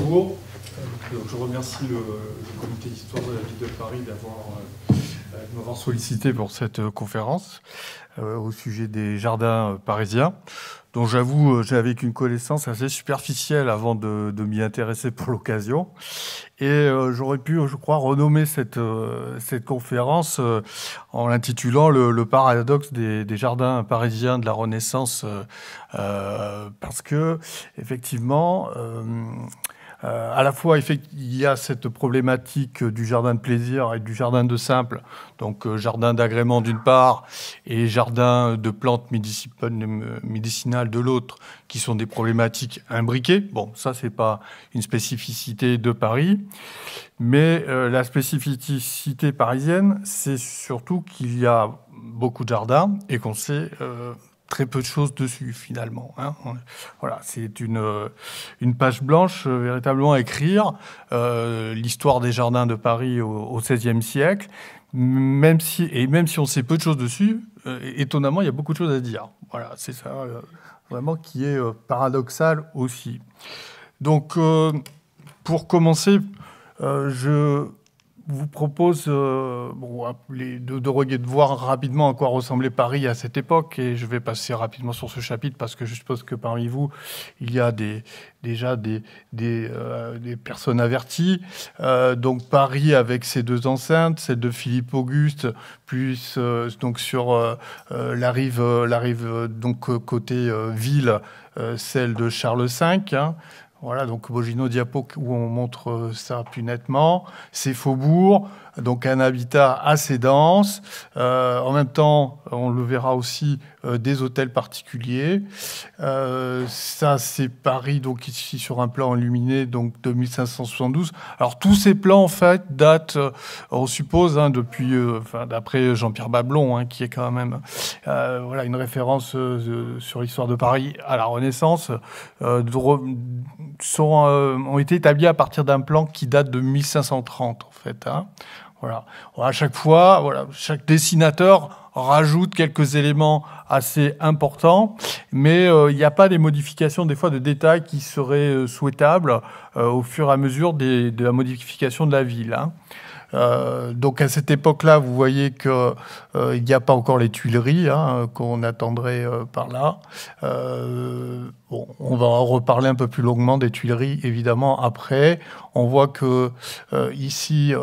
bonjour. Je remercie le comité d'histoire de la ville de Paris de m'avoir sollicité pour cette conférence au sujet des jardins parisiens, dont j'avoue j'avais une connaissance assez superficielle avant de m'y intéresser pour l'occasion. Et j'aurais pu, je crois, renommer cette conférence en l'intitulant le paradoxe des jardins parisiens de la Renaissance, parce que effectivement, à la fois, il y a cette problématique du jardin de plaisir et du jardin de simple, donc jardin d'agrément d'une part et jardin de plantes médicinales de l'autre, qui sont des problématiques imbriquées. Bon, ça, c'est pas une spécificité de Paris, mais la spécificité parisienne, c'est surtout qu'il y a beaucoup de jardins et qu'on sait très peu de choses dessus, finalement. Hein. Voilà, c'est une page blanche véritablement à écrire, l'histoire des jardins de Paris au XVIe siècle. Même si on sait peu de choses dessus, étonnamment, il y a beaucoup de choses à dire. Voilà, c'est ça vraiment qui est paradoxal aussi. Donc, pour commencer, je vous propose de voir rapidement à quoi ressemblait Paris à cette époque, et je vais passer rapidement sur ce chapitre parce que je suppose que parmi vous, il y a déjà des personnes averties. Donc Paris avec ses deux enceintes, celle de Philippe Auguste, plus donc sur la rive donc côté ville, celle de Charles V. Hein. Voilà, donc Bogino diapo où on montre ça plus nettement. Ces faubourgs, donc un habitat assez dense. En même temps, on le verra aussi, des hôtels particuliers. Ça, c'est Paris, donc ici sur un plan illuminé, donc de 1572. Alors tous ces plans, en fait, datent, on suppose, hein, depuis, d'après Jean-Pierre Bablon, hein, qui est quand même, voilà, une référence sur l'histoire de Paris à la Renaissance. Ont été établis à partir d'un plan qui date de 1530, en fait. Hein. Voilà. À chaque fois, voilà, chaque dessinateur rajoute quelques éléments assez importants, mais il n'y a pas des modifications, des fois, de détails qui seraient souhaitables au fur et à mesure de la modification de la ville. Hein. Donc à cette époque-là, vous voyez qu'il n'y a pas encore les Tuileries, hein, qu'on attendrait par là. Bon, on va en reparler un peu plus longuement des Tuileries, évidemment, après. On voit que ici,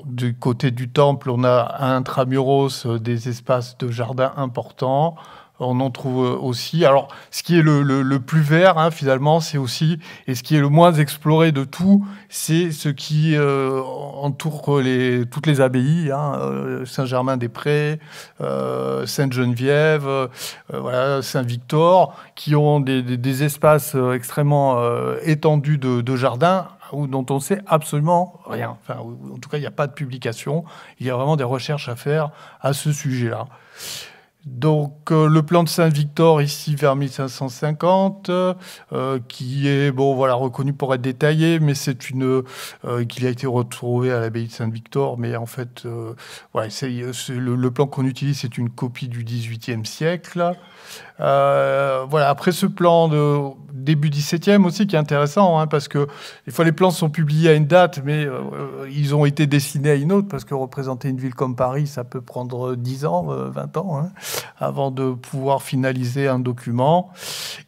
du côté du Temple, on a intramuros des espaces de jardin importants. On en trouve aussi. Alors, ce qui est le plus vert, hein, finalement, c'est aussi, et ce qui est le moins exploré de tout, c'est ce qui entoure toutes les abbayes, hein, Saint-Germain-des-Prés, Sainte-Geneviève, voilà, Saint-Victor, qui ont des espaces extrêmement étendus de jardins, dont on sait absolument rien. Enfin, en tout cas, il n'y a pas de publication. Il y a vraiment des recherches à faire à ce sujet-là. Donc le plan de Saint-Victor ici vers 1550, qui est reconnu pour être détaillé, mais c'est qu'il a été retrouvé à l'abbaye de Saint-Victor, mais en fait le plan qu'on utilise, c'est une copie du XVIIIe siècle. Voilà, après ce plan de début 17e aussi, qui est intéressant, hein, parce que des fois les plans sont publiés à une date, mais ils ont été dessinés à une autre, parce que représenter une ville comme Paris, ça peut prendre 10 ans, 20 ans, hein, avant de pouvoir finaliser un document.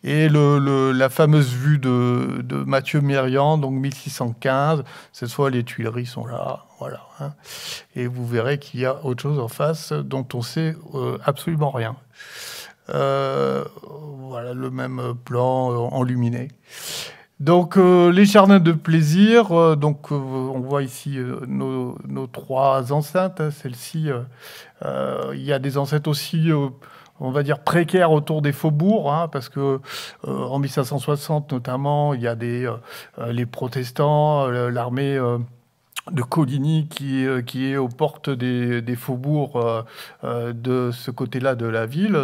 Et la fameuse vue de Mathieu Mérian, donc 1615, cette fois les Tuileries sont là, voilà. Hein, et vous verrez qu'il y a autre chose en face dont on sait absolument rien. Voilà le même plan enluminé. Donc les jardins de plaisir, donc on voit ici nos trois enceintes. Hein, celle-ci, il y a des enceintes aussi, on va dire précaires autour des faubourgs, hein, parce que en 1560 notamment, il y a les protestants, l'armée Coligny qui est aux portes des faubourgs de ce côté-là de la ville.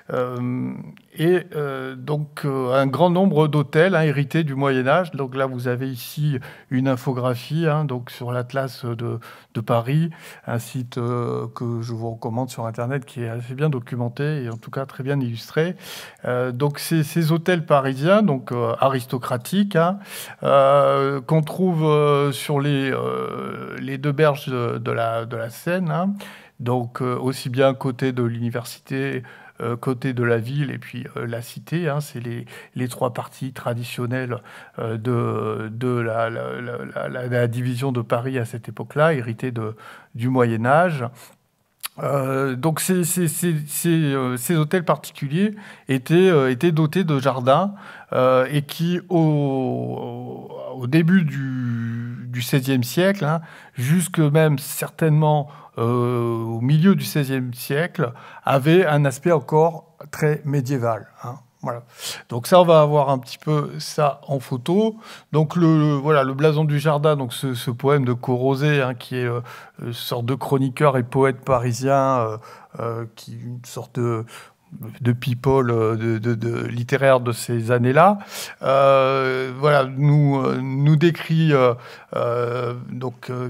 Donc un grand nombre d'hôtels hérités du Moyen-Âge. Donc là, vous avez ici une infographie donc sur l'Atlas de Paris, un site que je vous recommande sur Internet qui est assez bien documenté et en tout cas très bien illustré. Donc ces hôtels parisiens, donc aristocratiques, qu'on trouve sur les deux berges de la Seine, donc aussi bien côté de l'université, côté de la ville et puis la cité. C'est les trois parties traditionnelles de la division de Paris à cette époque-là, héritée du Moyen-Âge. Donc ces hôtels particuliers étaient dotés de jardins et qui, au début du XVIe siècle, jusque même certainement au milieu du XVIe siècle, avaient un aspect encore très médiéval. Voilà. Donc ça, on va avoir un petit peu ça en photo. Donc voilà, le blason du jardin, donc ce poème de Corrozet, qui est une sorte de chroniqueur et poète parisien, qui est une sorte de people littéraire de ces années-là, voilà, nous décrit,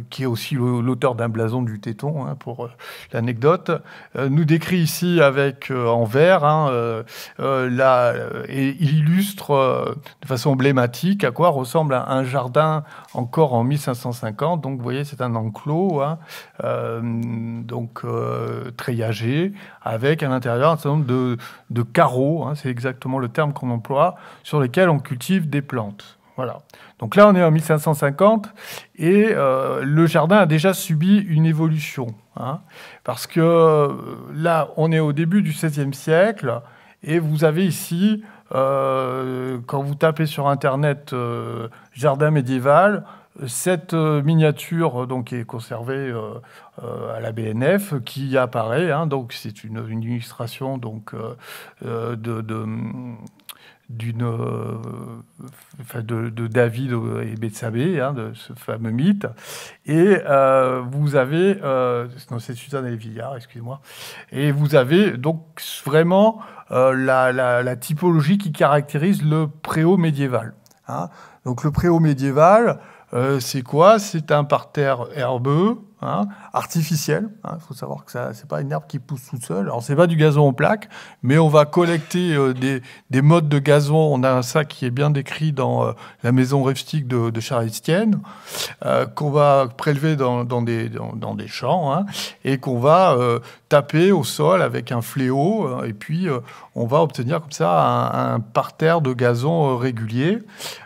qui est aussi l'auteur d'un blason du Téton, pour l'anecdote, nous décrit ici avec en vers, et il illustre de façon emblématique à quoi ressemble un jardin encore en 1550. Donc vous voyez, c'est un enclos, treillagé, avec à l'intérieur un certain nombre de carreaux, c'est exactement le terme qu'on emploie, sur lesquels on cultive des plantes. Voilà. Donc là, on est en 1550 et le jardin a déjà subi une évolution. Parce que là, on est au début du XVIe siècle et vous avez ici, quand vous tapez sur Internet jardin médiéval, cette miniature donc est conservée à la BNF qui apparaît. Donc c'est une illustration donc de David et Bethsabée, de ce fameux mythe. Et vous avez... non, c'est Suzanne et Villard, excusez-moi. Et vous avez donc vraiment la typologie qui caractérise le préau médiéval. Donc le préau médiéval, c'est quoi? C'est un parterre herbeux, artificiel. Il faut savoir que c'est pas une herbe qui pousse toute seule. Alors c'est pas du gazon en plaques, mais on va collecter des modes de gazon. On a ça qui est bien décrit dans la maison rustique de Charles-Estienne, qu'on va prélever dans des champs, et qu'on va taper au sol avec un fléau, et puis on va obtenir comme ça un parterre de gazon régulier.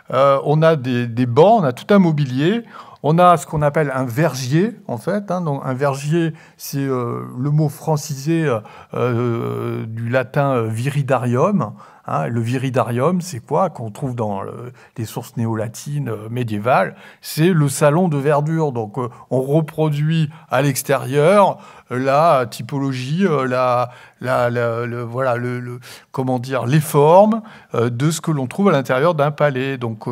On a des bancs, on a tout un mobilier. On a ce qu'on appelle un vergier, en fait. Donc un vergier, c'est le mot francisé du latin viridarium. Le viridarium, c'est quoi? Qu'on trouve dans les sources néo-latines médiévales. C'est le salon de verdure. Donc on reproduit à l'extérieur la typologie, comment dire, les formes de ce que l'on trouve à l'intérieur d'un palais. Donc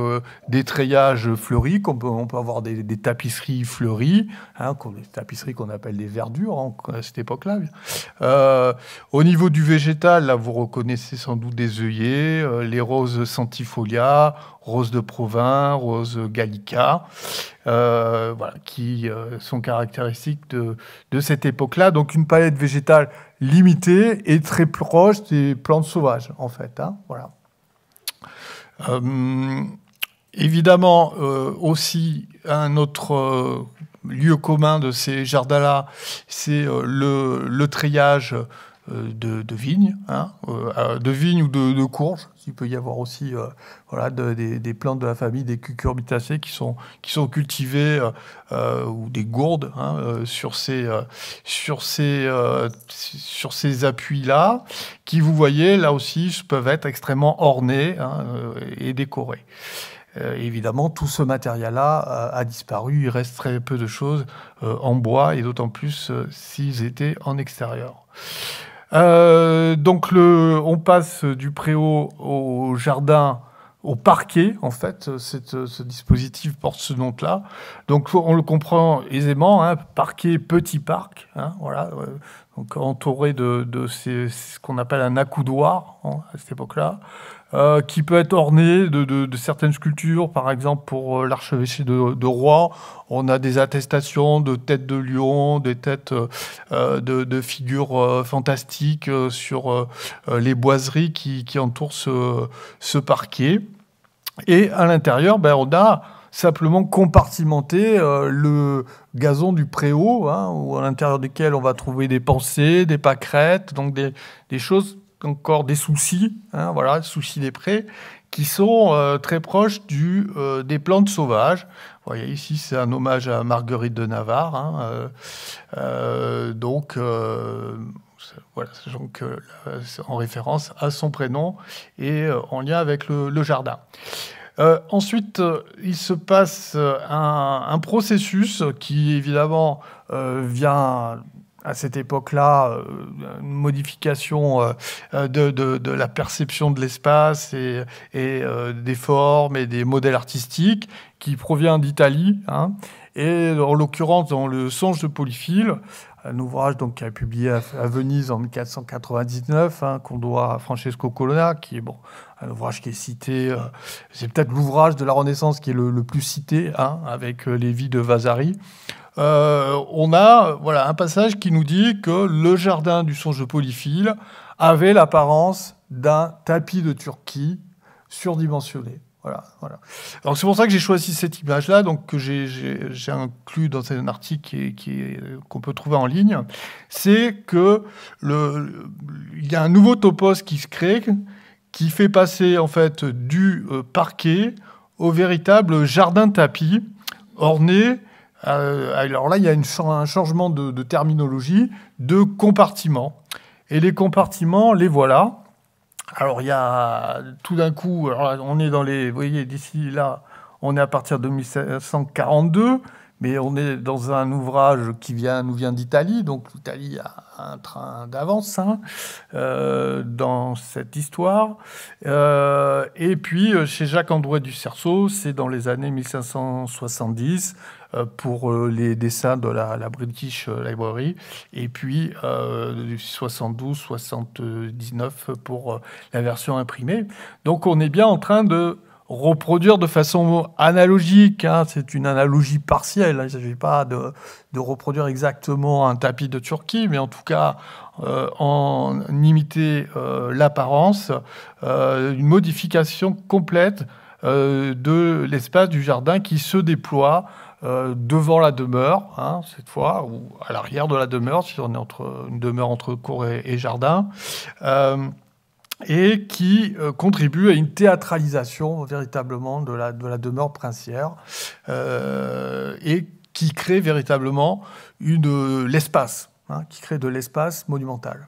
des treillages fleuris, on peut avoir des tapisseries fleuries, des tapisseries qu'on appelle des verdures à cette époque-là. Au niveau du végétal, là, vous reconnaissez sans doute des œillets, les roses centifolia, roses de Provins, roses gallica, qui sont caractéristiques de cette époque-là. Donc une palette végétale limitée et très proche des plantes sauvages, en fait. Voilà. Évidemment, aussi, un autre lieu commun de ces jardins-là, c'est le treillage de vignes, de vignes ou de courges. Il peut y avoir aussi des plantes de la famille des cucurbitacées qui sont cultivées, ou des gourdes, sur ces appuis-là, qui, vous voyez, là aussi, peuvent être extrêmement ornés et décorés. Évidemment, tout ce matériel-là a disparu. Il reste très peu de choses en bois, et d'autant plus s'ils étaient en extérieur. Donc on passe du préau au jardin au parquet, en fait. Ce dispositif porte ce nom-là. Donc, on le comprend aisément, hein, parquet, petit parc, hein, voilà. Donc, entouré de ce qu'on appelle un accoudoir, hein, à cette époque-là, qui peut être orné de certaines sculptures. Par exemple, pour l'archevêché de Rouen, on a des attestations de têtes de lion, des têtes de figures fantastiques sur les boiseries qui entourent ce parquet. Et à l'intérieur, on a simplement compartimenté le gazon du préau, hein, où à l'intérieur desquels on va trouver des pensées, des pâquerettes, donc des choses, encore des soucis, hein, voilà, soucis des prés, qui sont très proches des plantes sauvages. Vous voyez, ici, c'est un hommage à Marguerite de Navarre, hein, voilà, donc, en référence à son prénom et en lien avec le jardin. Ensuite, il se passe un processus qui, évidemment, vient à cette époque-là, une modification de la perception de l'espace et des formes et des modèles artistiques qui provient d'Italie, hein. Et en l'occurrence, dans le Songe de Polyphile, un ouvrage donc, qui a été publié à Venise en 1499, hein, qu'on doit à Francesco Colonna, qui est un ouvrage qui est cité, c'est peut-être l'ouvrage de la Renaissance qui est le plus cité, hein, avec les vies de Vasari. On a un passage qui nous dit que le jardin du Songe de Polyphile avait l'apparence d'un tapis de Turquie surdimensionné. Voilà. Alors c'est pour ça que j'ai choisi cette image-là, donc que j'ai inclus dans un article qu'on peut trouver en ligne. C'est que il y a un nouveau topos qui se crée, qui fait passer en fait du parquet au véritable jardin tapis orné. Alors là, il y a un changement de terminologie, de compartiments. Et les compartiments, les voilà. Alors, il y a tout d'un coup, on est dans vous voyez, d'ici là, on est à partir de 1742, mais on est dans un ouvrage qui nous vient d'Italie, donc l'Italie a un train d'avance, hein, dans cette histoire. Et puis, chez Jacques-André du Cerceau, c'est dans les années 1570, pour les dessins de la British Library, et puis 72-79 pour la version imprimée. Donc on est bien en train de reproduire de façon analogique, hein, c'est une analogie partielle, hein, il ne s'agit pas de reproduire exactement un tapis de Turquie, mais en tout cas en imiter l'apparence, une modification complète de l'espace du jardin qui se déploie devant la demeure, hein, cette fois, ou à l'arrière de la demeure, si on est une demeure entre cour et jardin, et qui contribue à une théâtralisation véritablement de la demeure princière, et qui crée véritablement l'espace, hein, qui crée de l'espace monumental.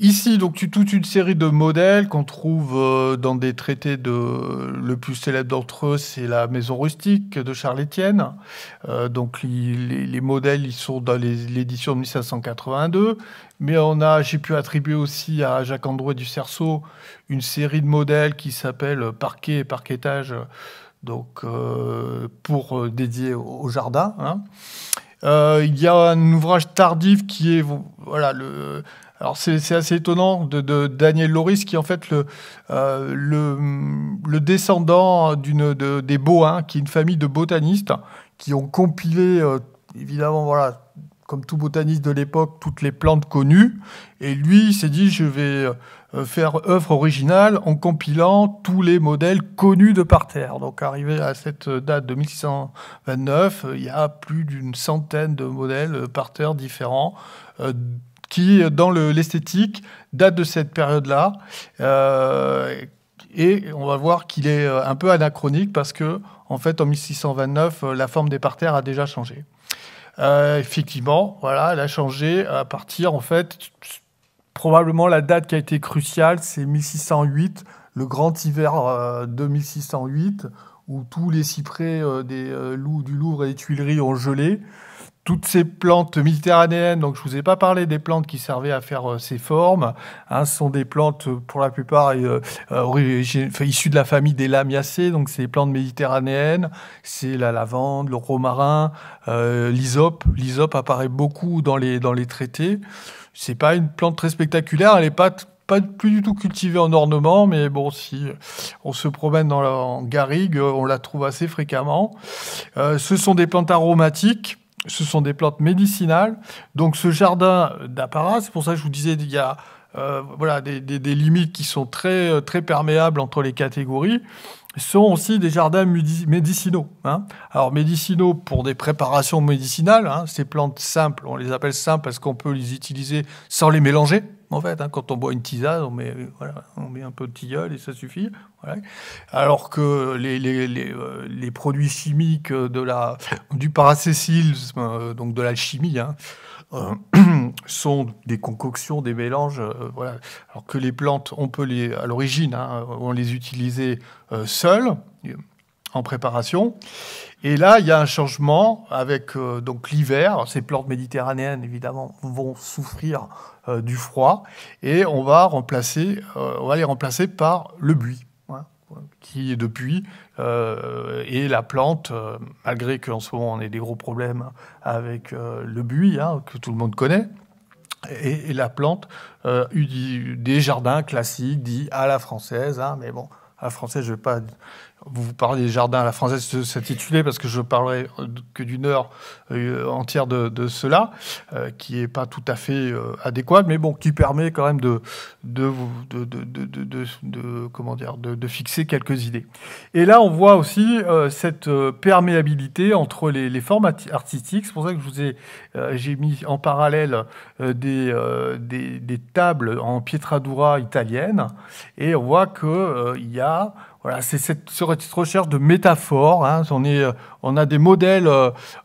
Ici, donc, toute une série de modèles qu'on trouve dans des traités le plus célèbre d'entre eux, c'est la Maison rustique de Charles Étienne. Donc, les modèles, ils sont dans l'édition de 1582. Mais j'ai pu attribuer aussi à Jacques-André du Cerceau une série de modèles qui s'appelle Parquet et Parquetage, donc, pour dédier au jardin, hein. Il y a un ouvrage tardif qui est, alors c'est assez étonnant de Daniel Loris, qui est en fait le descendant des Bohain, qui est une famille de botanistes qui ont compilé, évidemment, comme tout botaniste de l'époque, toutes les plantes connues. Et lui, il s'est dit, je vais faire œuvre originale en compilant tous les modèles connus de parterre. Donc, arrivé à cette date de 1629, il y a plus d'une centaine de modèles parterre différents qui, dans l'esthétique, datent de cette période-là. Et on va voir qu'il est un peu anachronique parce que, en fait, en 1629, la forme des parterres a déjà changé. Effectivement, elle a changé à partir, en fait, probablement la date qui a été cruciale, c'est 1608, le grand hiver de 1608, où tous les cyprès du Louvre et des Tuileries ont gelé. toutes ces plantes méditerranéennes, donc je vous ai pas parlé des plantes qui servaient à faire ces formes, hein, ce sont des plantes pour la plupart issues de la famille des Lamiacées, donc c'est des plantes méditerranéennes, c'est la lavande, le romarin, l'hysope. L'hysope apparaît beaucoup dans les traités. C'est pas une plante très spectaculaire, elle est pas plus du tout cultivée en ornement, mais bon, si on se promène en garrigue, on la trouve assez fréquemment. Ce sont des plantes aromatiques. Ce sont des plantes médicinales. Donc ce jardin d'apparat, c'est pour ça que je vous disais, il y a voilà, des limites qui sont très, très perméables entre les catégories, sont aussi des jardins médicinaux. Hein. Alors médicinaux pour des préparations médicinales, hein, ces plantes simples, on les appelle simples parce qu'on peut les utiliser sans les mélanger. En fait, hein, quand on boit une tisane, on met un peu de tilleul et ça suffit. Voilà. Alors que les produits chimiques du paracétisme, donc de l'alchimie, hein, sont des concoctions, des mélanges. Voilà. Alors que les plantes, à l'origine, hein, on les utilisait seules, en préparation. Et là, il y a un changement avec donc l'hiver. Ces plantes méditerranéennes, évidemment, vont souffrir du froid. Et on va les remplacer par le buis, hein, qui depuis est la plante, malgré qu'en ce moment on ait des gros problèmes avec le buis, hein, que tout le monde connaît, et la plante des jardins classiques, dits à la française, hein, mais bon, à la française, je ne vais pas vous parler des jardins à la française s'intituler parce que je parlerai que d'une heure entière de cela, qui n'est pas tout à fait adéquat, mais bon, qui permet quand même de fixer quelques idées. Et là, on voit aussi cette perméabilité entre les formes artistiques. C'est pour ça que j'ai mis en parallèle des tables en pietratura italienne, et on voit qu'il y a... Voilà, c'est cette recherche de métaphores. Hein. On a des modèles.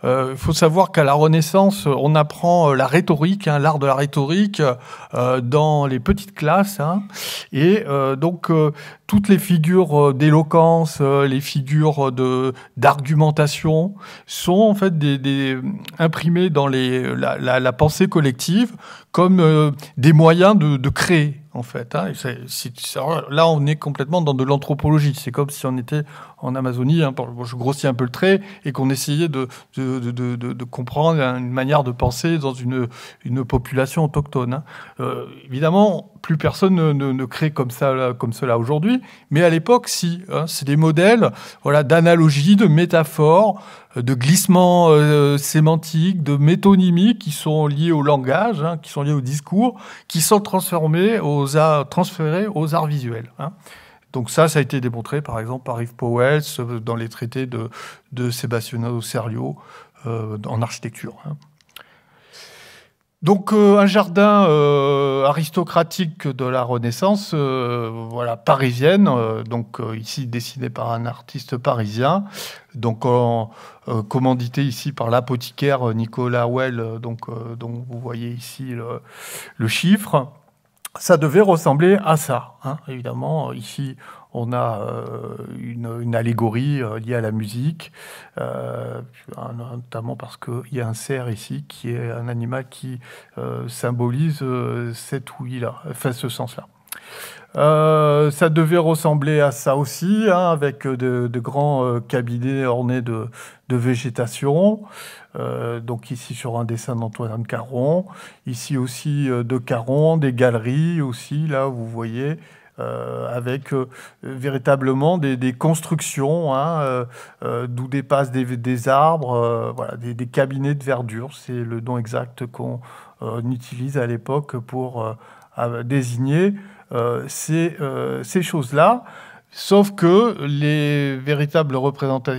Il faut savoir qu'à la Renaissance, on apprend la rhétorique, hein, l'art de la rhétorique, dans les petites classes. Hein. Et donc, toutes les figures d'éloquence, les figures d'argumentation sont en fait imprimées dans la pensée collective comme des moyens de créer. En fait, hein. Là, on est complètement dans de l'anthropologie. C'est comme si on était en Amazonie, hein, je grossis un peu le trait, et qu'on essayait de comprendre une manière de penser dans une population autochtone. Hein. Évidemment, plus personne ne crée comme cela aujourd'hui, mais à l'époque, si. Hein, c'est des modèles, voilà, d'analogie, de métaphores, de glissements sémantiques, de métonymie qui sont liés au langage, hein, qui sont liés au discours, qui sont transférés aux arts visuels. Hein. Donc ça a été démontré par exemple par Yves Pauwels dans les traités de Sebastiano Cerio en architecture. Hein. Donc un jardin aristocratique de la Renaissance, voilà, parisienne, donc ici dessiné par un artiste parisien, donc commandité ici par l'apothicaire Nicolas Well, donc dont vous voyez ici le chiffre. Ça devait ressembler à ça, hein. Évidemment, ici, on a une allégorie liée à la musique, notamment parce qu'il y a un cerf ici, qui est un animal qui symbolise cette ouïe-là, enfin ce sens-là. Ça devait ressembler à ça aussi, hein, avec de grands cabinets ornés de végétation. Donc ici sur un dessin d'Antoine Caron, ici aussi de Caron, des galeries aussi, là vous voyez, avec véritablement des constructions, hein, d'où dépassent des arbres, voilà, des cabinets de verdure, c'est le nom exact qu'on utilise à l'époque pour désigner ces choses-là. Sauf que les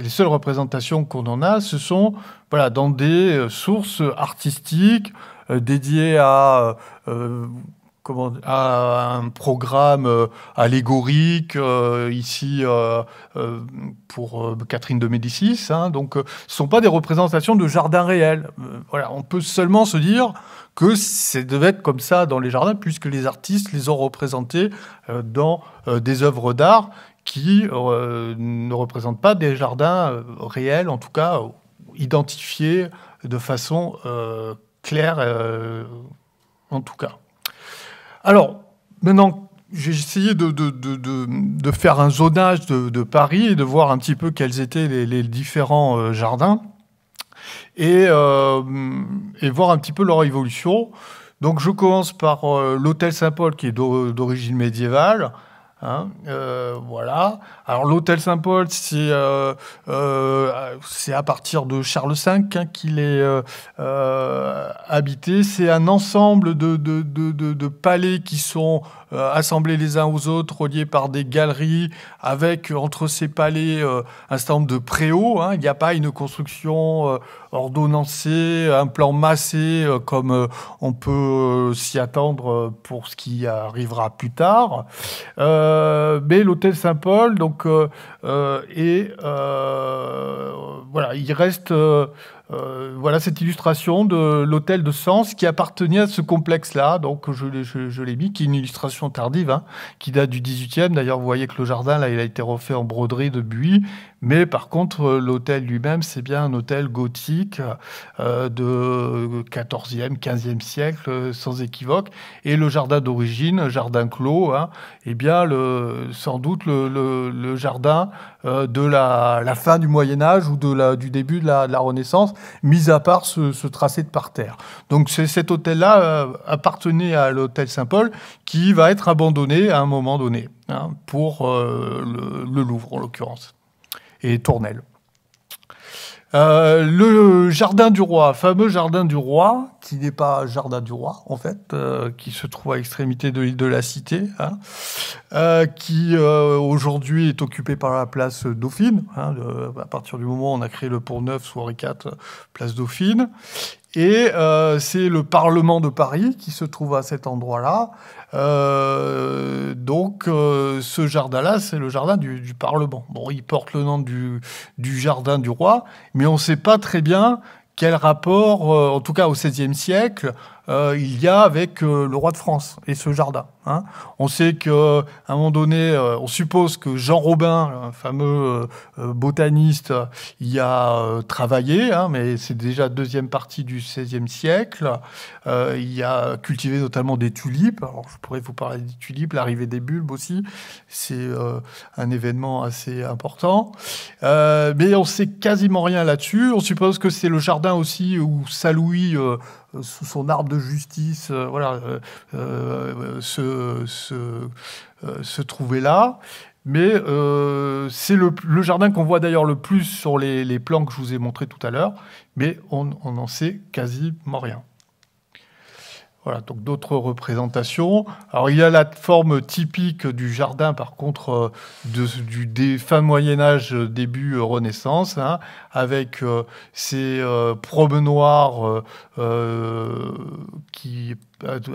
seules représentations qu'on en a, ce sont voilà, dans des sources artistiques dédiées à un programme allégorique, ici pour Catherine de Médicis. Hein, donc, ce ne sont pas des représentations de jardins réels. Voilà, on peut seulement se dire que ça devait être comme ça dans les jardins, puisque les artistes les ont représentés dans des œuvres d'art qui ne représentent pas des jardins réels, en tout cas identifiés de façon claire, en tout cas. Alors, maintenant, j'ai essayé de faire un zonage de Paris et de voir un petit peu quels étaient les différents jardins et voir un petit peu leur évolution. Donc, je commence par l'hôtel Saint-Paul, qui est d'origine médiévale. Hein, voilà. Alors l'hôtel Saint-Paul, c'est à partir de Charles V hein, qu'il est habité. C'est un ensemble de palais qui sont assemblés les uns aux autres, reliés par des galeries, avec entre ces palais un certain nombre de préaux. Hein. Il n'y a pas une construction ordonnancée, un plan massé comme on peut s'y attendre pour ce qui arrivera plus tard. Mais l'hôtel Saint-Paul, donc, voilà, il reste voilà cette illustration de l'hôtel de Sens qui appartenait à ce complexe-là. Donc, je l'ai mis, qui est une illustration tardive, hein, qui date du 18e. D'ailleurs, vous voyez que le jardin, là, il a été refait en broderie de buis. Mais par contre, l'hôtel lui-même, c'est bien un hôtel gothique de 14e, 15e siècle, sans équivoque. Et le jardin d'origine, jardin clos, hein, eh bien, sans doute le jardin de la fin du Moyen-Âge ou du début de la Renaissance, mis à part ce tracé de parterre. Donc cet hôtel-là appartenait à l'hôtel Saint-Paul, qui va être abandonné à un moment donné, hein, pour le Louvre, en l'occurrence, et Tournelle. Le jardin du roi, fameux jardin du roi, qui n'est pas jardin du roi, en fait, qui se trouve à l'extrémité de l'île de la Cité, hein, qui aujourd'hui est occupé par la place Dauphine, hein, à partir du moment où on a créé le Pont-Neuf sous Henri IV, place Dauphine. Et c'est le Parlement de Paris qui se trouve à cet endroit-là. Donc, ce jardin-là, c'est le jardin du Parlement. Bon, il porte le nom du jardin du roi, mais on ne sait pas très bien quel rapport, en tout cas au XVIe siècle, il y a avec le roi de France et ce jardin. Hein. On sait qu'à un moment donné, on suppose que Jean Robin, un fameux botaniste, y a travaillé, hein, mais c'est déjà deuxième partie du XVIe siècle. Il a cultivé notamment des tulipes. Alors, je pourrais vous parler des tulipes, l'arrivée des bulbes aussi. C'est un événement assez important. Mais on sait quasiment rien là-dessus. On suppose que c'est le jardin aussi où Saint-Louis, sous son arbre de justice, voilà, se trouvait là. Mais c'est le jardin qu'on voit d'ailleurs le plus sur les plans que je vous ai montrés tout à l'heure, mais on n'en sait quasiment rien. Voilà, donc d'autres représentations. Alors, il y a la forme typique du jardin, par contre, des fins Moyen-Âge, début Renaissance, hein, avec ces promenoirs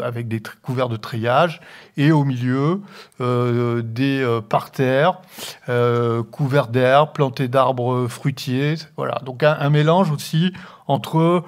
avec des couverts de treillage, et au milieu, des parterres couverts d'herbes, plantés d'arbres fruitiers. Voilà, donc un mélange aussi entre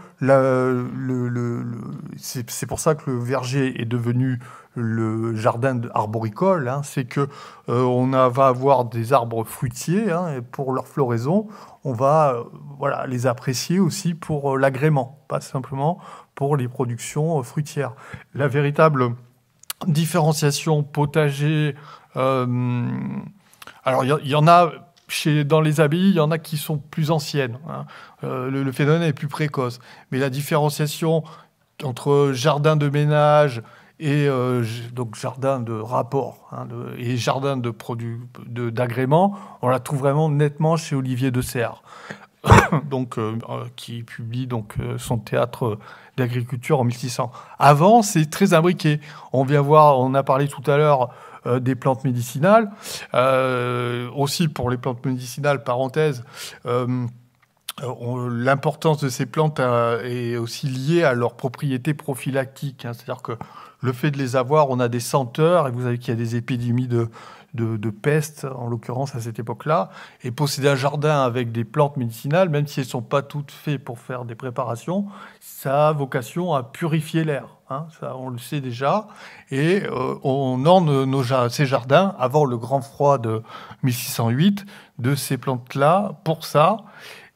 c'est pour ça que le verger est devenu le jardin arboricole, hein, c'est que va avoir des arbres fruitiers, hein, et pour leur floraison, on va voilà, les apprécier aussi pour l'agrément, pas simplement pour les productions fruitières. La véritable différenciation potager, alors il y en a dans les abbayes, il y en a qui sont plus anciennes, hein. Le phénomène est plus précoce. Mais la différenciation entre jardin de ménage et donc jardin de rapport, hein, et jardin d'agrément, on la trouve vraiment nettement chez Olivier de Serres, donc, qui publie donc, son théâtre d'agriculture en 1600. Avant, c'est très imbriqué. On a parlé tout à l'heure des plantes médicinales. Aussi, pour les plantes médicinales, parenthèse, l'importance de ces plantes est aussi liée à leurs propriétés prophylactiques, hein. C'est-à-dire que le fait de les avoir, on a des senteurs, et vous savez qu'il y a des épidémies de peste, en l'occurrence à cette époque-là, et posséder un jardin avec des plantes médicinales, même si elles ne sont pas toutes faites pour faire des préparations, ça a vocation à purifier l'air, hein, ça on le sait déjà, et on orne ces jardins, avant le grand froid de 1608, de ces plantes-là, pour ça.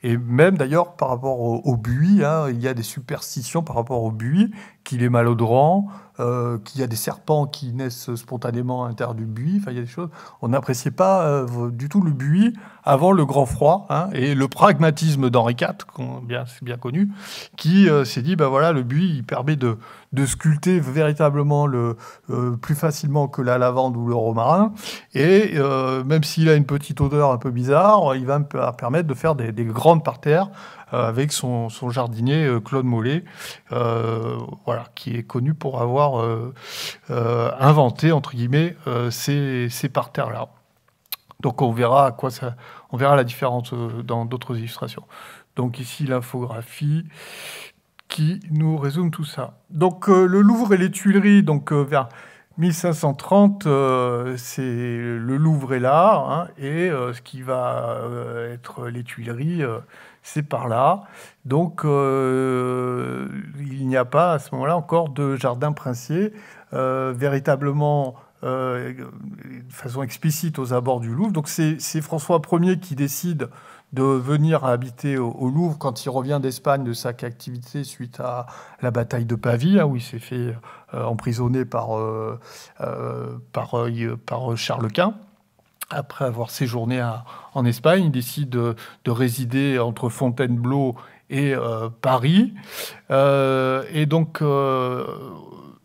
Et même d'ailleurs par rapport au buis, hein, il y a des superstitions par rapport au buis, qu'il est malodorant, qu'il y a des serpents qui naissent spontanément à l'intérieur du buis. Enfin, il y a des choses. On n'appréciait pas du tout le buis avant le grand froid, hein, et le pragmatisme d'Henri IV, c'est bien connu, qui s'est dit, ben voilà, le buis, il permet de sculpter véritablement plus facilement que la lavande ou le romarin. Et même s'il a une petite odeur un peu bizarre, il va me permettre de faire des grandes parterres avec son jardinier Claude Mollet, voilà, qui est connu pour avoir inventé, entre guillemets, ces parterres-là. Donc on verra on verra la différence dans d'autres illustrations. Donc ici l'infographie qui nous résume tout ça. Donc le Louvre et les Tuileries, donc vers 1530, le Louvre est là, hein, et ce qui va être les Tuileries, c'est par là. Donc il n'y a pas à ce moment-là encore de jardin princier véritablement de façon explicite aux abords du Louvre. Donc c'est François Ier qui décide de venir habiter au Louvre quand il revient d'Espagne de sa captivité suite à la bataille de Pavie, hein, où il s'est fait emprisonner par Charles Quint. Après avoir séjourné en Espagne, il décide de résider entre Fontainebleau et Paris. Et donc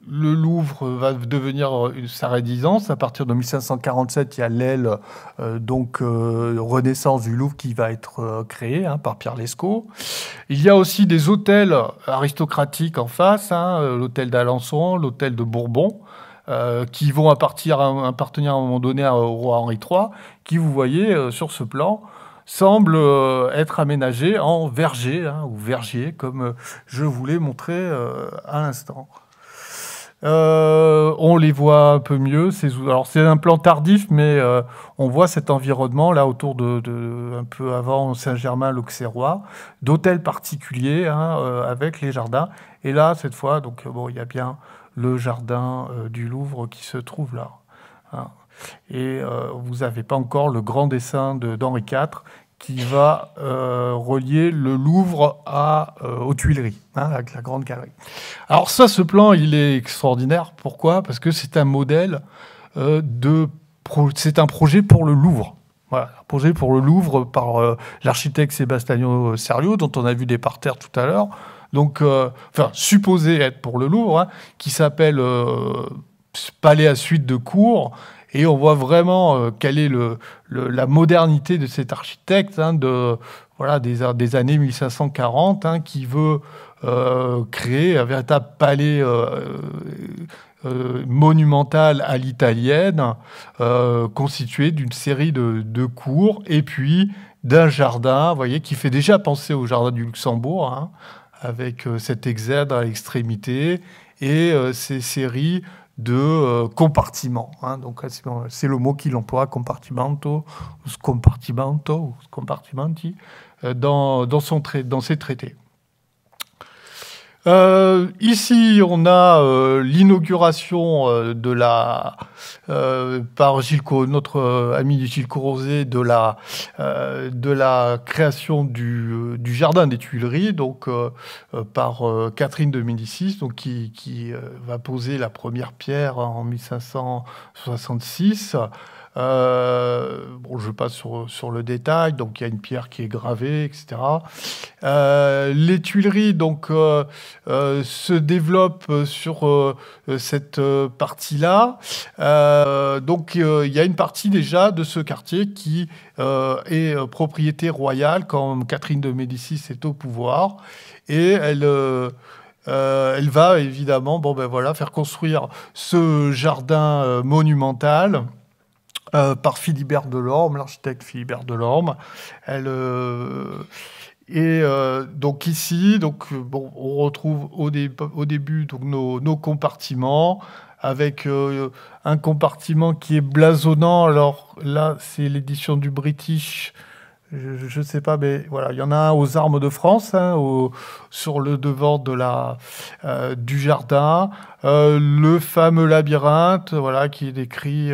le Louvre va devenir sa résidence. À partir de 1547, il y a l'aile Renaissance du Louvre qui va être créée, hein, par Pierre Lescot. Il y a aussi des hôtels aristocratiques en face, hein, l'hôtel d'Alençon, l'hôtel de Bourbon, qui vont appartenir à un moment donné au roi Henri III, qui, vous voyez, sur ce plan, semble être aménagé en verger, hein, ou vergier, comme je vous l'ai montré à l'instant. On les voit un peu mieux. Alors c'est un plan tardif, mais on voit cet environnement là autour un peu avant Saint-Germain, l'Auxerrois, d'hôtels particuliers, hein, avec les jardins. Et là, cette fois, donc bon, il y a bien le jardin du Louvre qui se trouve là, hein. Et vous n'avez pas encore le grand dessin d'Henri IV qui va relier le Louvre aux Tuileries, hein, avec la grande galerie. Alors ça, ce plan, il est extraordinaire. Pourquoi? Parce que c'est un modèle c'est un projet pour le Louvre. Voilà, un projet pour le Louvre par l'architecte Sebastiano Serlio, dont on a vu des parterres tout à l'heure. Donc, enfin, supposé être pour le Louvre, hein, qui s'appelle Palais à suite de cour. Et on voit vraiment quelle est la modernité de cet architecte, hein, voilà, des années 1540, hein, qui veut créer un véritable palais monumental à l'italienne, constitué d'une série de cours et puis d'un jardin, vous voyez, qui fait déjà penser au jardin du Luxembourg, hein, avec cet exèdre à l'extrémité et ces séries de compartiments, hein. Donc c'est le mot qu'il emploie, compartimento, ou compartimenti, dans ses traités. Ici, on a l'inauguration par notre ami Gilles Corrozet de la création du jardin des Tuileries, donc par Catherine de Médicis, donc qui va poser la première pierre en 1566. Bon, je passe sur le détail. Donc, il y a une pierre qui est gravée, etc. Les Tuileries, donc, se développent sur cette partie-là. Donc, il y a une partie déjà de ce quartier qui est propriété royale quand Catherine de Médicis est au pouvoir. Et elle va évidemment, bon, ben voilà, faire construire ce jardin monumental par Philibert Delorme, l'architecte Philibert Delorme. Donc ici, bon, on retrouve au début donc nos compartiments, avec un compartiment qui est blasonnant. Alors là, c'est l'édition du British. Je ne sais pas, mais voilà, il y en a un aux armes de France, hein, sur le devant du jardin. Le fameux labyrinthe, voilà, qui est décrit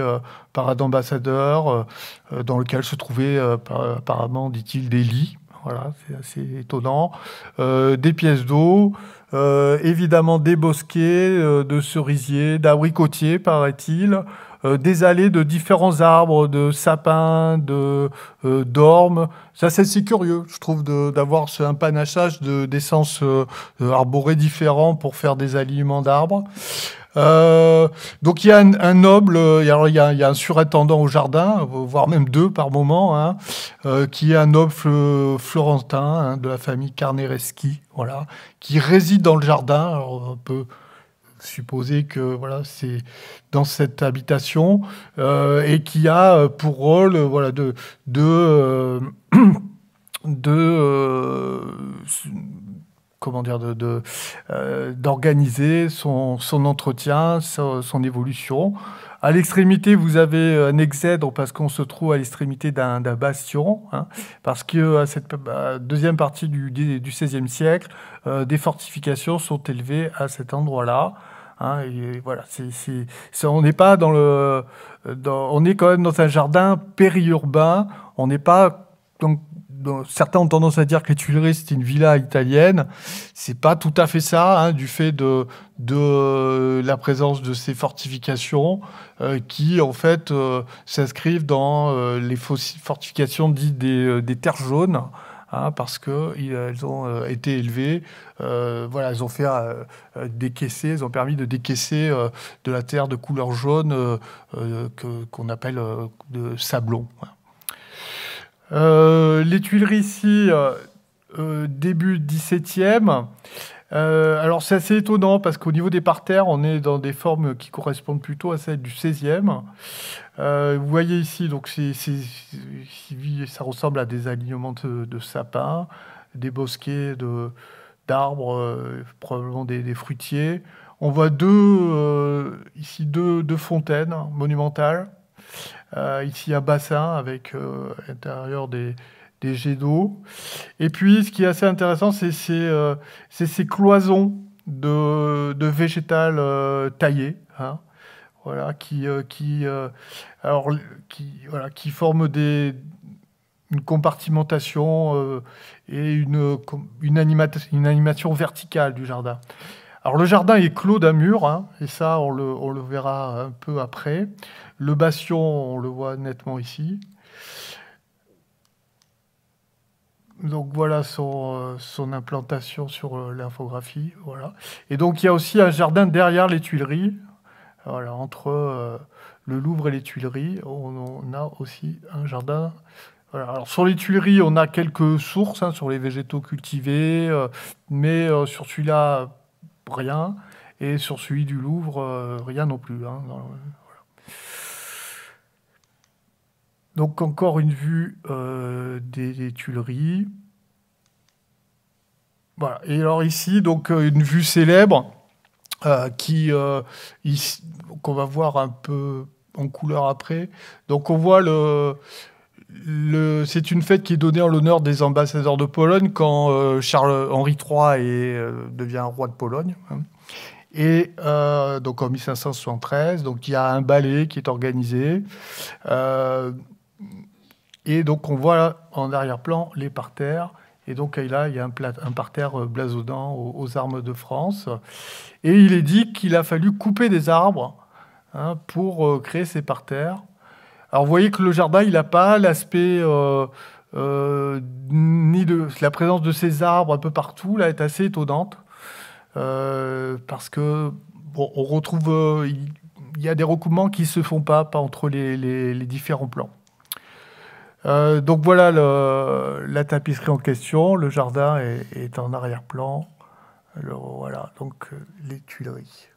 par un ambassadeur, dans lequel se trouvaient apparemment, dit-il, des lits. Voilà, c'est assez étonnant. Des pièces d'eau, évidemment des bosquets de cerisiers, d'abricotiers, paraît-il, des allées de différents arbres, de sapins, d'ormes. Ça, c'est assez curieux, je trouve, d'avoir un panachage d'essences arborées différents pour faire des alignements d'arbres. Donc il y a un noble, il y a un surintendant au jardin, voire même deux par moment, hein, qui est un noble florentin, hein, de la famille Carnereschi, voilà, qui réside dans le jardin. Alors, on peut supposer que voilà, c'est dans cette habitation et qui a pour rôle voilà, comment dire, d'organiser son entretien, son évolution. À l'extrémité, vous avez un exèdre parce qu'on se trouve à l'extrémité d'un bastion, hein, parce que à cette deuxième partie du XVIe siècle, des fortifications sont élevées à cet endroit-là. Hein, et voilà, on n'est pas on est quand même dans un jardin périurbain. On n'est pas certains ont tendance à dire que les Tuileries, c'est une villa italienne. C'est pas tout à fait ça, hein, du fait de la présence de ces fortifications qui, en fait, s'inscrivent dans les fortifications dites des terres jaunes, hein, parce qu'elles ont été élevées. Voilà, elles ont fait décaisser, elles ont permis de décaisser de la terre de couleur jaune qu'on appelle de sablon. Les Tuileries ici, début 17e. Alors c'est assez étonnant parce qu'au niveau des parterres, on est dans des formes qui correspondent plutôt à celles du 16e. Vous voyez ici, donc ça ressemble à des alignements de sapins, des bosquets d'arbres, probablement des fruitiers. On voit ici deux fontaines monumentales. Ici, un bassin avec à l'intérieur des jets d'eau. Et puis, ce qui est assez intéressant, c'est ces cloisons de végétal taillé, hein, voilà, qui forment une compartimentation et une animation verticale du jardin. Alors le jardin est clos d'un mur, hein, et ça on le verra un peu après. Le bastion, on le voit nettement ici. Donc voilà son implantation sur l'infographie. Voilà. Et donc il y a aussi un jardin derrière les Tuileries. Voilà, entre le Louvre et les Tuileries, on a aussi un jardin. Voilà. Alors sur les Tuileries, on a quelques sources, hein, sur les végétaux cultivés, mais sur celui-là, rien. Et sur celui du Louvre, rien non plus. Hein, voilà. Donc encore une vue des Tuileries. Voilà. Et alors ici, donc une vue célèbre qu'on va voir un peu en couleur après. Donc on voit c'est une fête qui est donnée en l'honneur des ambassadeurs de Pologne quand Henri III devient roi de Pologne. Hein. Et donc en 1573, donc il y a un ballet qui est organisé. Et donc on voit en arrière-plan les parterres. Et donc là, il y a un parterre blasonnant aux armes de France. Et il est dit qu'il a fallu couper des arbres, hein, pour créer ces parterres. Alors vous voyez que le jardin, il n'a pas l'aspect ni de la présence de ces arbres un peu partout, là, est assez étonnante. Parce que bon, on retrouve, il y a des recoupements qui se font pas entre les différents plans. Donc voilà la tapisserie en question. Le jardin est en arrière-plan. Alors voilà, donc les Tuileries.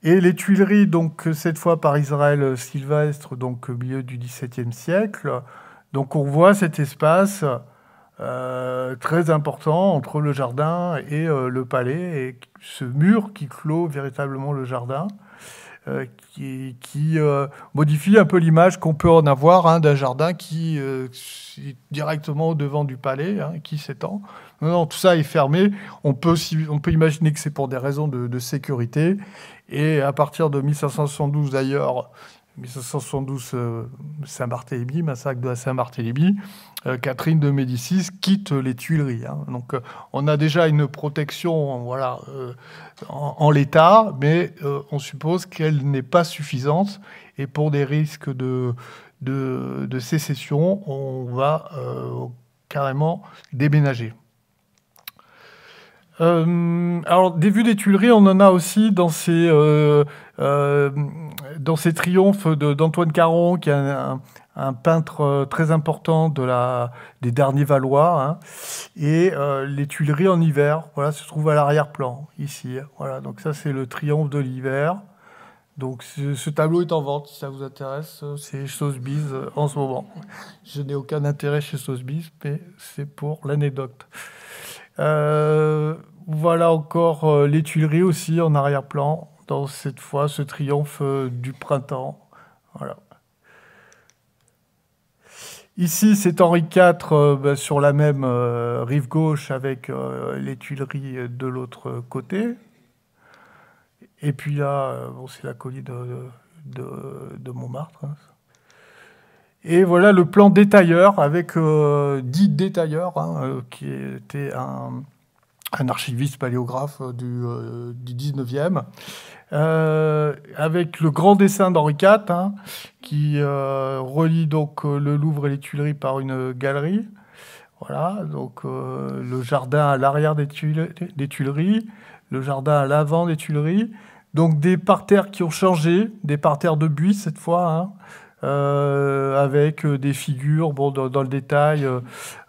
Et les Tuileries, donc cette fois par Israël Sylvestre, donc au milieu du XVIIe siècle. Donc on voit cet espace très important entre le jardin et le palais, et ce mur qui clôt véritablement le jardin, qui modifie un peu l'image qu'on peut en avoir, hein, d'un jardin qui est directement au devant du palais, hein, qui s'étend. Non, tout ça est fermé. On peut imaginer que c'est pour des raisons de sécurité. Et à partir de 1572, d'ailleurs, 1572, Saint-Barthélemy, massacre de Saint-Barthélemy, Catherine de Médicis quitte les Tuileries. Hein. Donc on a déjà une protection voilà, en l'état, mais on suppose qu'elle n'est pas suffisante. Et pour des risques de sécession, on va carrément déménager. Alors, des vues des Tuileries, on en a aussi dans ces triomphes d'Antoine Caron, qui est un peintre très important des derniers Valois. Hein. Et les Tuileries en hiver, voilà, se trouvent à l'arrière-plan, ici. Voilà, donc ça, c'est le triomphe de l'hiver. Donc ce tableau est en vente, si ça vous intéresse. C'est chez Sotheby's en ce moment. Je n'ai aucun intérêt chez Sotheby's, mais c'est pour l'anecdote. Voilà encore les Tuileries aussi en arrière-plan, dans cette fois ce triomphe du printemps. Voilà. Ici, c'est Henri IV sur la même rive gauche avec les Tuileries de l'autre côté. Et puis là, bon, c'est la colline de Montmartre. Hein. Et voilà le plan détailleur avec 10 détailleurs, hein, qui était un archiviste paléographe du 19e, avec le grand dessin d'Henri IV, hein, qui relie donc le Louvre et les Tuileries par une galerie. Voilà, donc le jardin à l'arrière des Tuileries, le jardin à l'avant des Tuileries. Donc des parterres qui ont changé, des parterres de buis cette fois, hein, avec des figures, bon, dans le détail,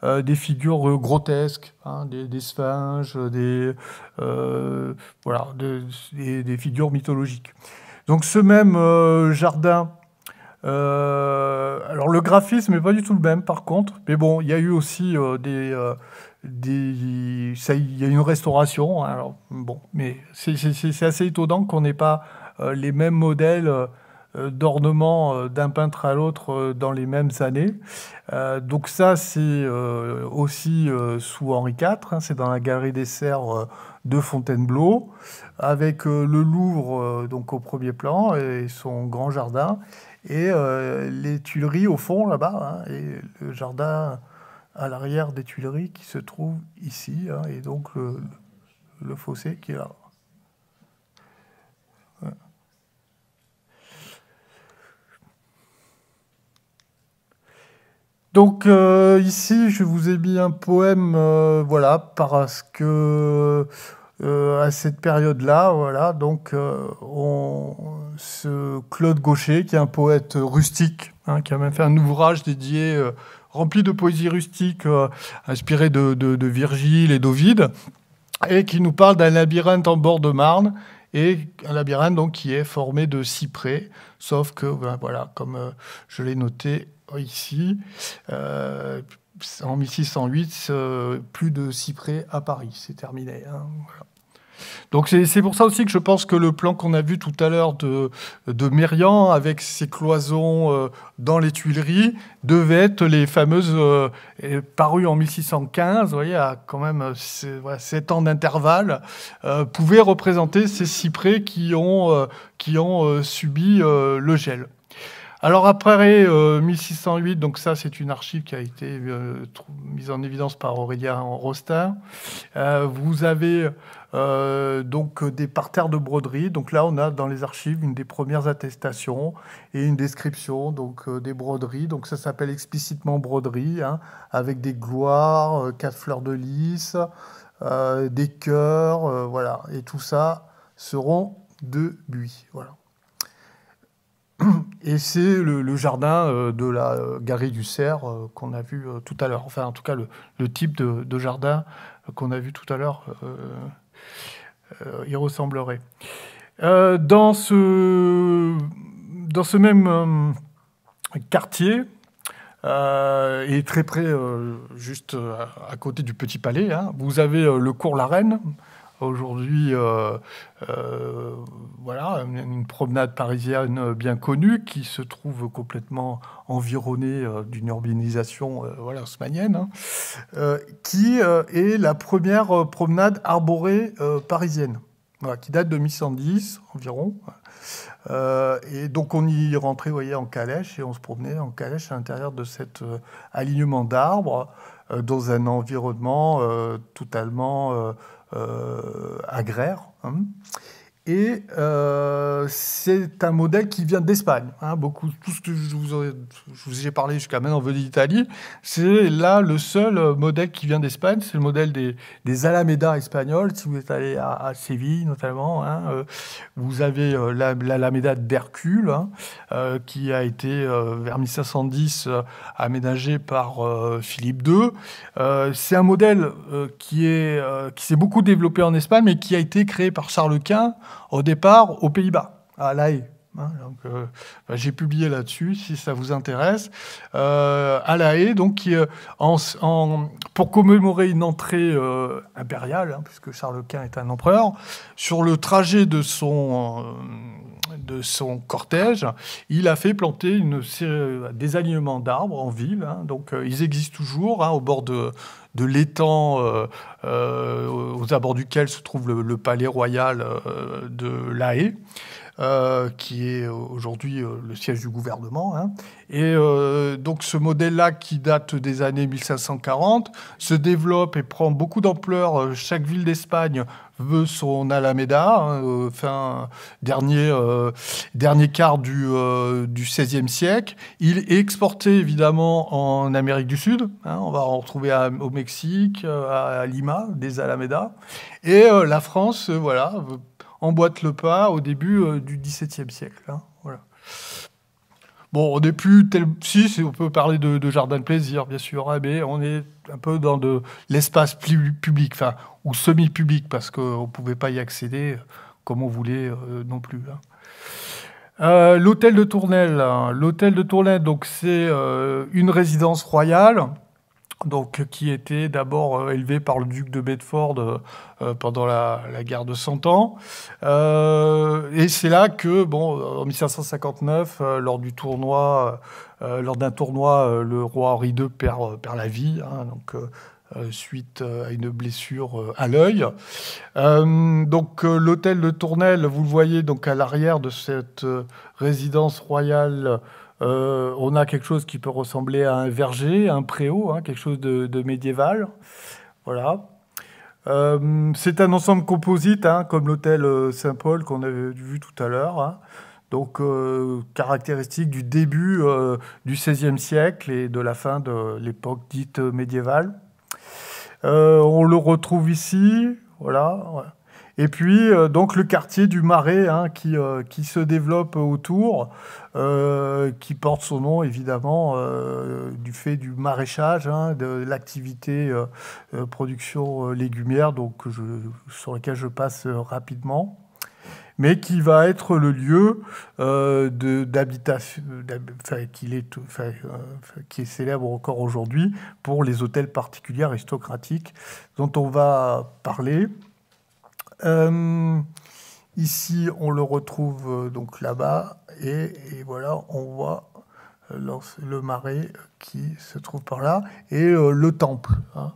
des figures grotesques, hein, des sphinges, voilà, des figures mythologiques. Donc ce même jardin, alors le graphisme n'est pas du tout le même par contre, mais bon, il y a eu aussi il y a une restauration, hein, alors bon, mais c'est assez étonnant qu'on n'ait pas les mêmes modèles d'ornement d'un peintre à l'autre dans les mêmes années. Donc ça, c'est aussi sous Henri IV, hein, c'est dans la galerie des Serres de Fontainebleau, avec le Louvre donc au premier plan et son grand jardin, et les Tuileries au fond là-bas, hein, et le jardin à l'arrière des Tuileries qui se trouve ici, hein, et donc le fossé qui est là. Ouais. Donc ici, je vous ai mis un poème, voilà, parce que à cette période-là, voilà, donc ce Claude Gaucher, qui est un poète rustique, hein, qui a même fait un ouvrage dédié, rempli de poésie rustique, inspiré de Virgile et d'Ovide, et qui nous parle d'un labyrinthe en bord de Marne, et un labyrinthe donc qui est formé de cyprès, sauf que, ben, voilà, comme je l'ai noté ici, en 1608, plus de cyprès à Paris, c'est terminé. Hein, voilà. Donc c'est pour ça aussi que je pense que le plan qu'on a vu tout à l'heure de Mérian, avec ses cloisons dans les Tuileries, devait être les fameuses parues en 1615, vous voyez, à quand même 7 ans d'intervalle, pouvaient représenter ces cyprès qui ont subi le gel. Alors après 1608, donc ça c'est une archive qui a été mise en évidence par Aurélien Rostaing. Vous avez donc des parterres de broderie. Donc là on a dans les archives une des premières attestations et une description donc des broderies. Donc ça s'appelle explicitement broderie, hein, avec des gloires, 4 fleurs de lys, des cœurs, voilà. Et tout ça seront de buis, voilà. Et c'est le jardin de la galerie du Cerf qu'on a vu tout à l'heure. Enfin, en tout cas, le type de jardin qu'on a vu tout à l'heure, il ressemblerait. Dans ce même quartier, et très près, juste à côté du Petit Palais, hein, vous avez le cours La Reine. Aujourd'hui, voilà, une promenade parisienne bien connue qui se trouve complètement environnée d'une urbanisation voilà, haussmannienne, hein, qui est la première promenade arborée parisienne. voilà, qui date de 1110 environ. Et donc on y rentrait, vous voyez, en calèche, et on se promenait en calèche à l'intérieur de cet alignement d'arbres, dans un environnement totalement agraire. Hein. Et c'est un modèle qui vient d'Espagne. Hein, beaucoup, tout ce que je vous ai parlé jusqu'à maintenant venait d'Italie. C'est là le seul modèle qui vient d'Espagne. C'est le modèle des Alamedas espagnols. Si vous êtes allé à Séville, notamment, hein, vous avez l'Alameda d'Hercule, hein, qui a été, vers 1510, aménagé par Philippe II. C'est un modèle qui s'est beaucoup développé en Espagne, mais qui a été créé par Charles Quint, au départ, aux Pays-Bas, à La Haye. Hein, donc, j'ai publié là-dessus, si ça vous intéresse. À La Haye, donc, pour commémorer une entrée impériale, hein, puisque Charles Quint est un empereur, sur le trajet de son cortège, il a fait planter des alignements d'arbres en ville. Hein, donc, ils existent toujours, hein, au bord de l'étang aux abords duquel se trouve le palais royal de La Haye, qui est aujourd'hui le siège du gouvernement. Hein. Et donc ce modèle-là, qui date des années 1540, se développe et prend beaucoup d'ampleur. Chaque ville d'Espagne veut son Alameda, hein, dernier quart du XVIe siècle. Il est exporté évidemment en Amérique du Sud. Hein, on va en retrouver au Mexique, à Lima, des Alamedas. Et la France, voilà, emboîte le pas au début du XVIIe siècle. Hein, voilà. Bon, on n'est plus tel... Si, on peut parler de jardin de plaisir, bien sûr, hein, mais on est un peu dans de l'espace public, enfin, ou semi-public, parce qu'on ne pouvait pas y accéder comme on voulait non plus. Hein. L'hôtel de Tournelle. Hein. L'hôtel de Tournelle, donc, c'est une résidence royale, donc, qui était d'abord élevé par le duc de Bedford pendant la guerre de 100 ans. Et c'est là que, bon, en 1559, lors d'un tournoi, le roi Henri II perd la vie, hein, donc, suite à une blessure à l'œil. Donc, l'hôtel de Tournelle, vous le voyez donc à l'arrière de cette résidence royale. On a quelque chose qui peut ressembler à un verger, un préau, hein, quelque chose de médiéval. Voilà. C'est un ensemble composite, hein, comme l'hôtel Saint-Paul qu'on avait vu tout à l'heure. Hein. Donc, caractéristique du début du XVIe siècle et de la fin de l'époque dite médiévale. On le retrouve ici, voilà. Et puis, donc, le quartier du Marais, hein, qui se développe autour, qui porte son nom, évidemment, du fait du maraîchage, hein, de l'activité production légumière, donc, sur laquelle je passe rapidement, mais qui va être le lieu d'habitation, qui est célèbre encore aujourd'hui pour les hôtels particuliers aristocratiques dont on va parler. Ici, on le retrouve donc là-bas, et voilà, on voit le Marais qui se trouve par là, et le temple. Hein.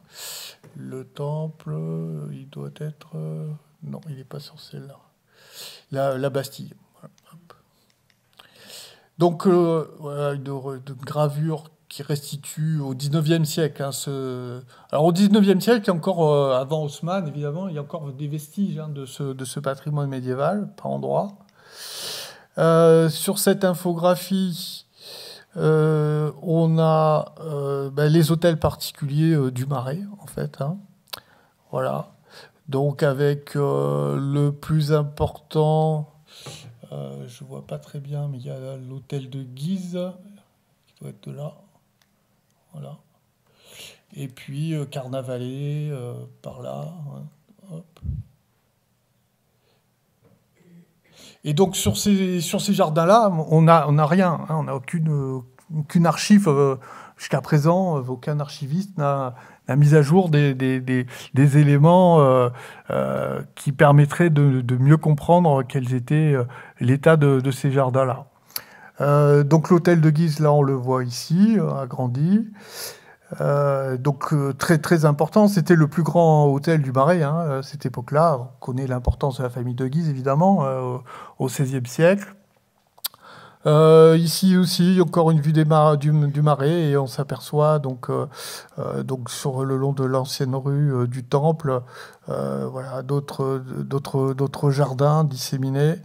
Le temple, il doit être... non, il n'est pas sur celle-là. La Bastille. Voilà. Donc, voilà, une gravure qui restitue au XIXe siècle. Hein, Alors, au XIXe siècle, il y a encore, avant Haussmann, évidemment, il y a encore des vestiges, hein, de ce patrimoine médiéval, par endroits. Sur cette infographie, on a les hôtels particuliers du Marais, en fait. Hein. Voilà. Donc, avec le plus important, je ne vois pas très bien, mais il y a l'hôtel de Guise, qui doit être de là. Voilà. Et puis Carnavalet, par là. Hein. Hop. Et donc sur ces jardins-là, on n'a rien. Hein, on n'a aucune archive jusqu'à présent. Aucun archiviste n'a mis à jour des éléments qui permettraient de mieux comprendre quel était l'état de ces jardins-là. Donc l'hôtel de Guise, là, on le voit ici, agrandi. Donc très très important. C'était le plus grand hôtel du Marais, hein, à cette époque-là. On connaît l'importance de la famille de Guise, évidemment, au XVIe siècle. Ici aussi, encore une vue du Marais, et on s'aperçoit donc sur le long de l'ancienne rue du Temple, voilà, d'autres jardins disséminés.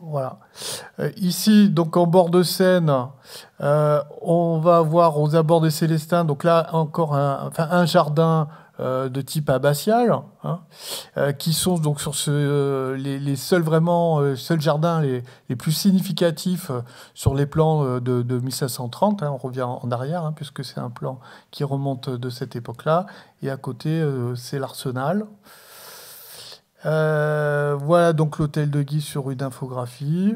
Voilà. Ici, donc en bord de Seine, on va avoir aux abords des Célestins, donc là encore un jardin de type abbatial, hein, qui sont donc sur les seuls seuls jardins les plus significatifs sur les plans de 1530. Hein, on revient en arrière, hein, puisque c'est un plan qui remonte de cette époque-là. Et à côté, c'est l'Arsenal. Voilà donc l'hôtel de Guise sur rue d'Infographie.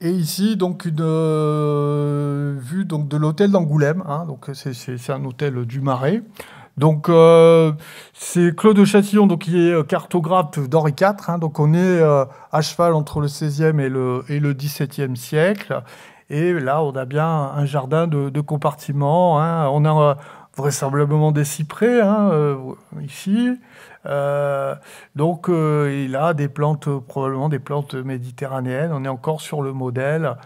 Et ici, donc, une vue donc, de l'hôtel d'Angoulême. Hein, donc, c'est un hôtel du Marais. Donc, c'est Claude de Châtillon, donc, qui est cartographe d'Henri IV. Hein, donc, on est à cheval entre le XVIe et le XVIIe siècle. Et là, on a bien un jardin de compartiments. Hein, on a vraisemblablement des cyprès, hein, ici. Donc, il a des plantes, probablement des plantes méditerranéennes. On est encore sur le modèle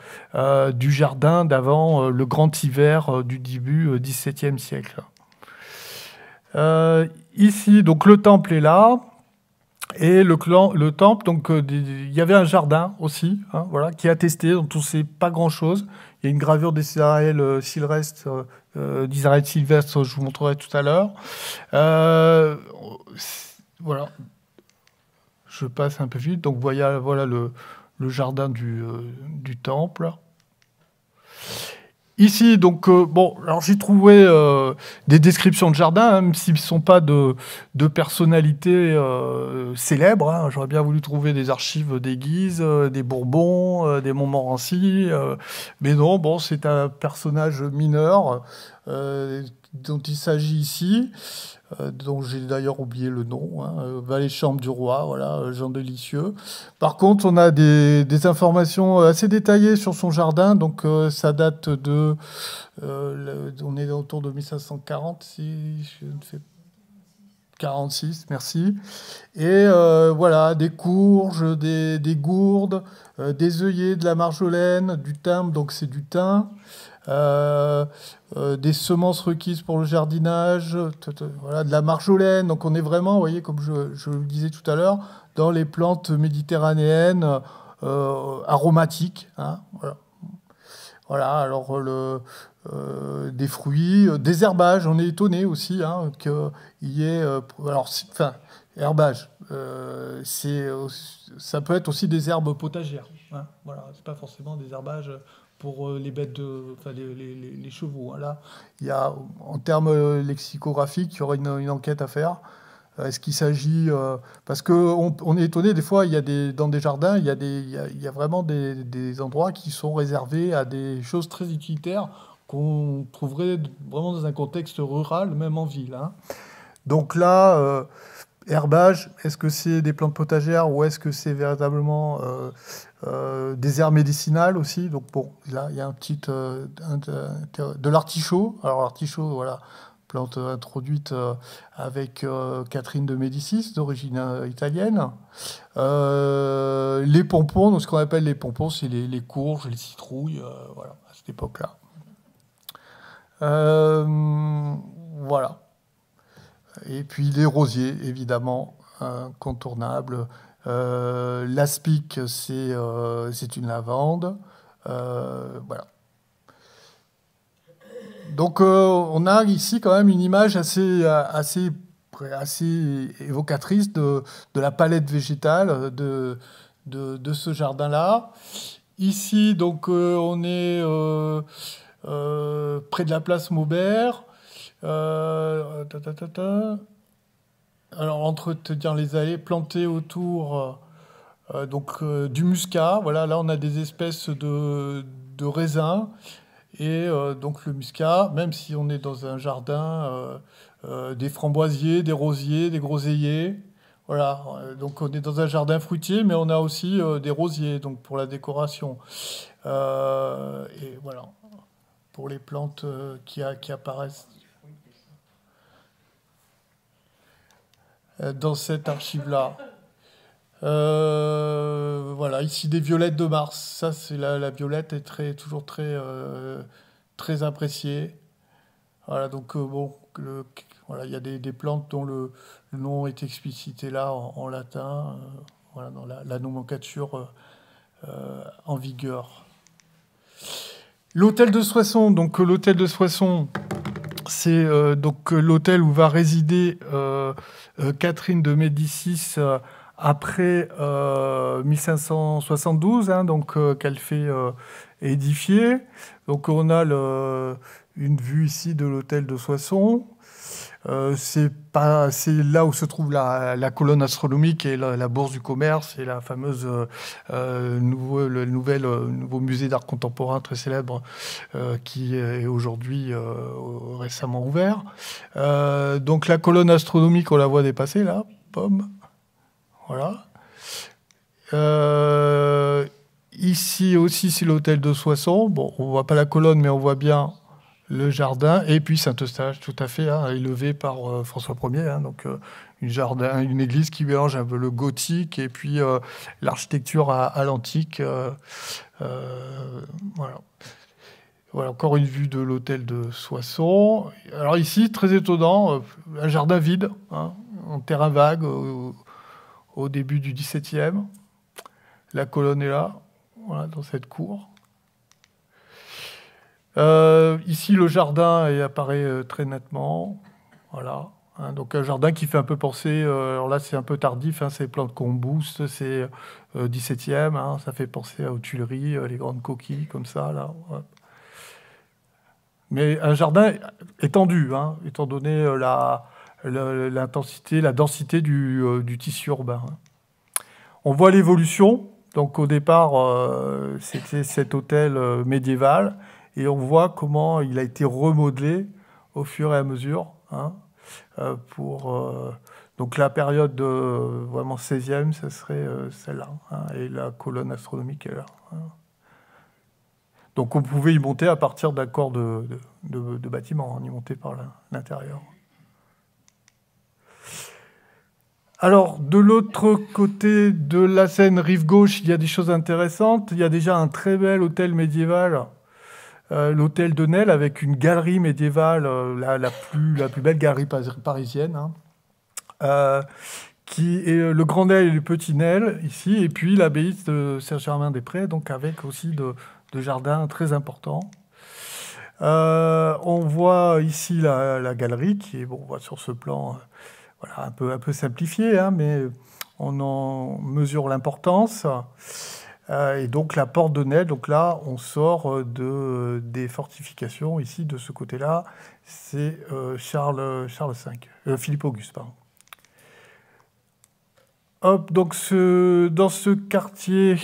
du jardin d'avant le grand hiver du début XVIIe siècle. Ici, donc, le temple est là. Et le temple, donc, il y avait un jardin aussi, hein, voilà, qui est attesté, dont on ne sait pas grand-chose. Il y a une gravure d'Israël Sylvestre, je vous montrerai tout à l'heure. Voilà. Je passe un peu vite. Donc, voilà le jardin du temple. Ici, donc, bon, alors j'ai trouvé des descriptions de jardins, hein, même s'ils ne sont pas de personnalités célèbres. Hein. J'aurais bien voulu trouver des archives des Guises, des Bourbons, des Montmorency. Mais non, bon, c'est un personnage mineur dont il s'agit ici, dont j'ai d'ailleurs oublié le nom, hein, Valet-Chambre du Roi, voilà, Jean de Lisieux. Par contre, on a des informations assez détaillées sur son jardin, donc ça date de... on est autour de 1540, si je ne fais 46, merci. Et voilà, des courges, des gourdes, des œillets, de la marjolaine, du thym, donc c'est du thym. Des semences requises pour le jardinage, voilà, de la marjolaine. Donc on est vraiment, vous voyez, comme je le disais tout à l'heure, dans les plantes méditerranéennes aromatiques. Hein, voilà. Voilà, alors des fruits, des herbages. On est étonné aussi hein, qu'il y ait... alors, enfin, herbage, ça peut être aussi des herbes potagères. Hein, voilà, c'est pas forcément des herbages pour les bêtes enfin les chevaux. Hein. Là, il y a, en termes lexicographiques, il y aurait une enquête à faire. Est-ce qu'il s'agit... parce qu'on est étonné, des fois, dans des jardins, il y a vraiment des endroits qui sont réservés à des choses très utilitaires qu'on trouverait vraiment dans un contexte rural, même en ville. Hein. Donc là, herbage, est-ce que c'est des plantes potagères ou est-ce que c'est véritablement des herbes médicinales aussi? Donc bon, là, il y a un petit... de l'artichaut. Alors l'artichaut, voilà, plante introduite avec Catherine de Médicis, d'origine italienne. Les pompons, donc ce qu'on appelle les pompons, c'est les courges, les citrouilles, voilà, à cette époque-là. Voilà. Et puis les rosiers, évidemment, incontournables. L'aspic, c'est une lavande. Voilà. Donc on a ici quand même une image assez évocatrice de la palette végétale de ce jardin-là. Ici, donc, on est près de la place Maubert. Alors, entretenir les allées, planter autour du muscat. Voilà, là, on a des espèces de raisins. Et donc, le muscat, même si on est dans un jardin, des framboisiers, des rosiers, des groseilliers. Voilà, donc on est dans un jardin fruitier, mais on a aussi des rosiers donc pour la décoration. Et voilà. pour les plantes qui apparaissent dans cette archive-là. Voilà, ici des violettes de Mars. Ça, c'est la violette est toujours très appréciée. Voilà, donc bon, voilà, il y a des plantes dont le nom est explicité là en latin, voilà, dans la nomenclature en vigueur. L'hôtel de Soissons, donc l'hôtel de Soissons, c'est donc l'hôtel où va résider Catherine de Médicis après 1572, hein, donc qu'elle fait édifier. Donc on a une vue ici de l'hôtel de Soissons. C'est là où se trouve la colonne astronomique et la bourse du commerce et la fameuse nouveau musée d'art contemporain très célèbre qui est aujourd'hui récemment ouvert. Donc la colonne astronomique, on la voit dépasser là, pomme. Voilà. Ici aussi, c'est l'hôtel de Soissons. Bon, on ne voit pas la colonne, mais on voit bien le jardin. Et puis Saint-Eustache, tout à fait, hein, élevé par François Ier. Hein, donc une église qui mélange un peu le gothique et puis l'architecture à l'antique. Voilà. Voilà, encore une vue de l'hôtel de Soissons. Alors ici, très étonnant, un jardin vide, hein, en terrain vague, au début du XVIIe. La colonne est là, voilà, dans cette cour. Ici, le jardin apparaît très nettement. Voilà. Hein, donc un jardin qui fait un peu penser... alors là, c'est un peu tardif, hein, c'est plantes qu'on booste, c'est 17e. Hein, ça fait penser aux Tuileries, les grandes coquilles, comme ça. Là. Ouais. Mais un jardin étendu, hein, étant donné l'intensité, la densité du tissu urbain. Hein. On voit l'évolution. Donc au départ, c'était cet hôtel médiéval, et on voit comment il a été remodelé au fur et à mesure, hein, donc la période vraiment 16e, ça serait celle-là, hein, et la colonne astronomique est là. Hein. Donc on pouvait y monter à partir d'un corps de bâtiment, on y montait par l'intérieur. Alors, de l'autre côté de la Seine, rive gauche, il y a des choses intéressantes. Il y a déjà un très bel hôtel médiéval, l'hôtel de Nesle, avec une galerie médiévale, la plus belle galerie parisienne, hein, qui est le Grand Nesle et le Petit Nesle, ici, et puis l'abbaye de Saint-Germain-des-Prés, donc avec aussi de jardins très importants. On voit ici la galerie, qui est, bon, on voit sur ce plan... Voilà, un peu simplifié, hein, mais on en mesure l'importance. Et donc la porte de Nesle, donc là, on sort des fortifications. Ici, de ce côté-là, c'est Philippe Auguste, pardon. Hop, donc dans ce quartier,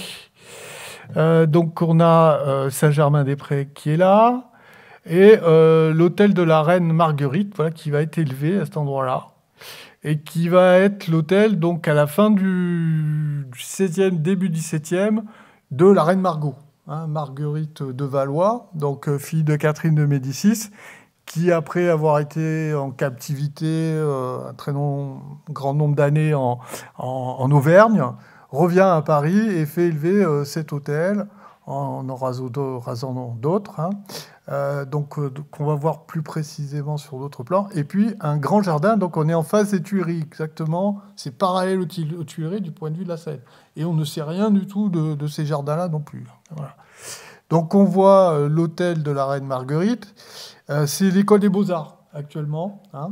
donc on a Saint-Germain-des-Prés qui est là, et l'hôtel de la reine Marguerite, voilà, qui va être élevé à cet endroit-là, et qui va être l'hôtel, donc à la fin du 16e, début 17e, de la reine Margot, hein, Marguerite de Valois, donc fille de Catherine de Médicis, qui, après avoir été en captivité un grand nombre d'années en Auvergne, revient à Paris et fait élever cet hôtel en rasant d'autres, hein. Donc qu'on va voir plus précisément sur d'autres plans. Et puis un grand jardin, donc on est en face des Tuileries, exactement. C'est parallèle aux Tuileries du point de vue de la Seine. Et on ne sait rien du tout de ces jardins-là non plus. Voilà. Donc on voit l'hôtel de la reine Marguerite. C'est l'école des Beaux-Arts actuellement. Hein.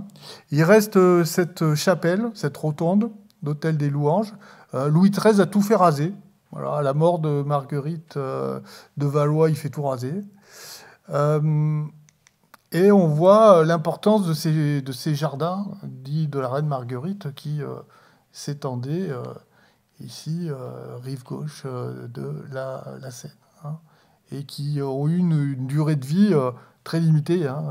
Il reste cette chapelle, cette rotonde d'hôtel des Louanges. Louis XIII a tout fait raser. Voilà, à la mort de Marguerite de Valois, il fait tout raser. Et on voit l'importance de ces jardins dits de la reine Marguerite qui s'étendaient ici, rive gauche de la Seine, hein, et qui ont eu une durée de vie très limitée, hein,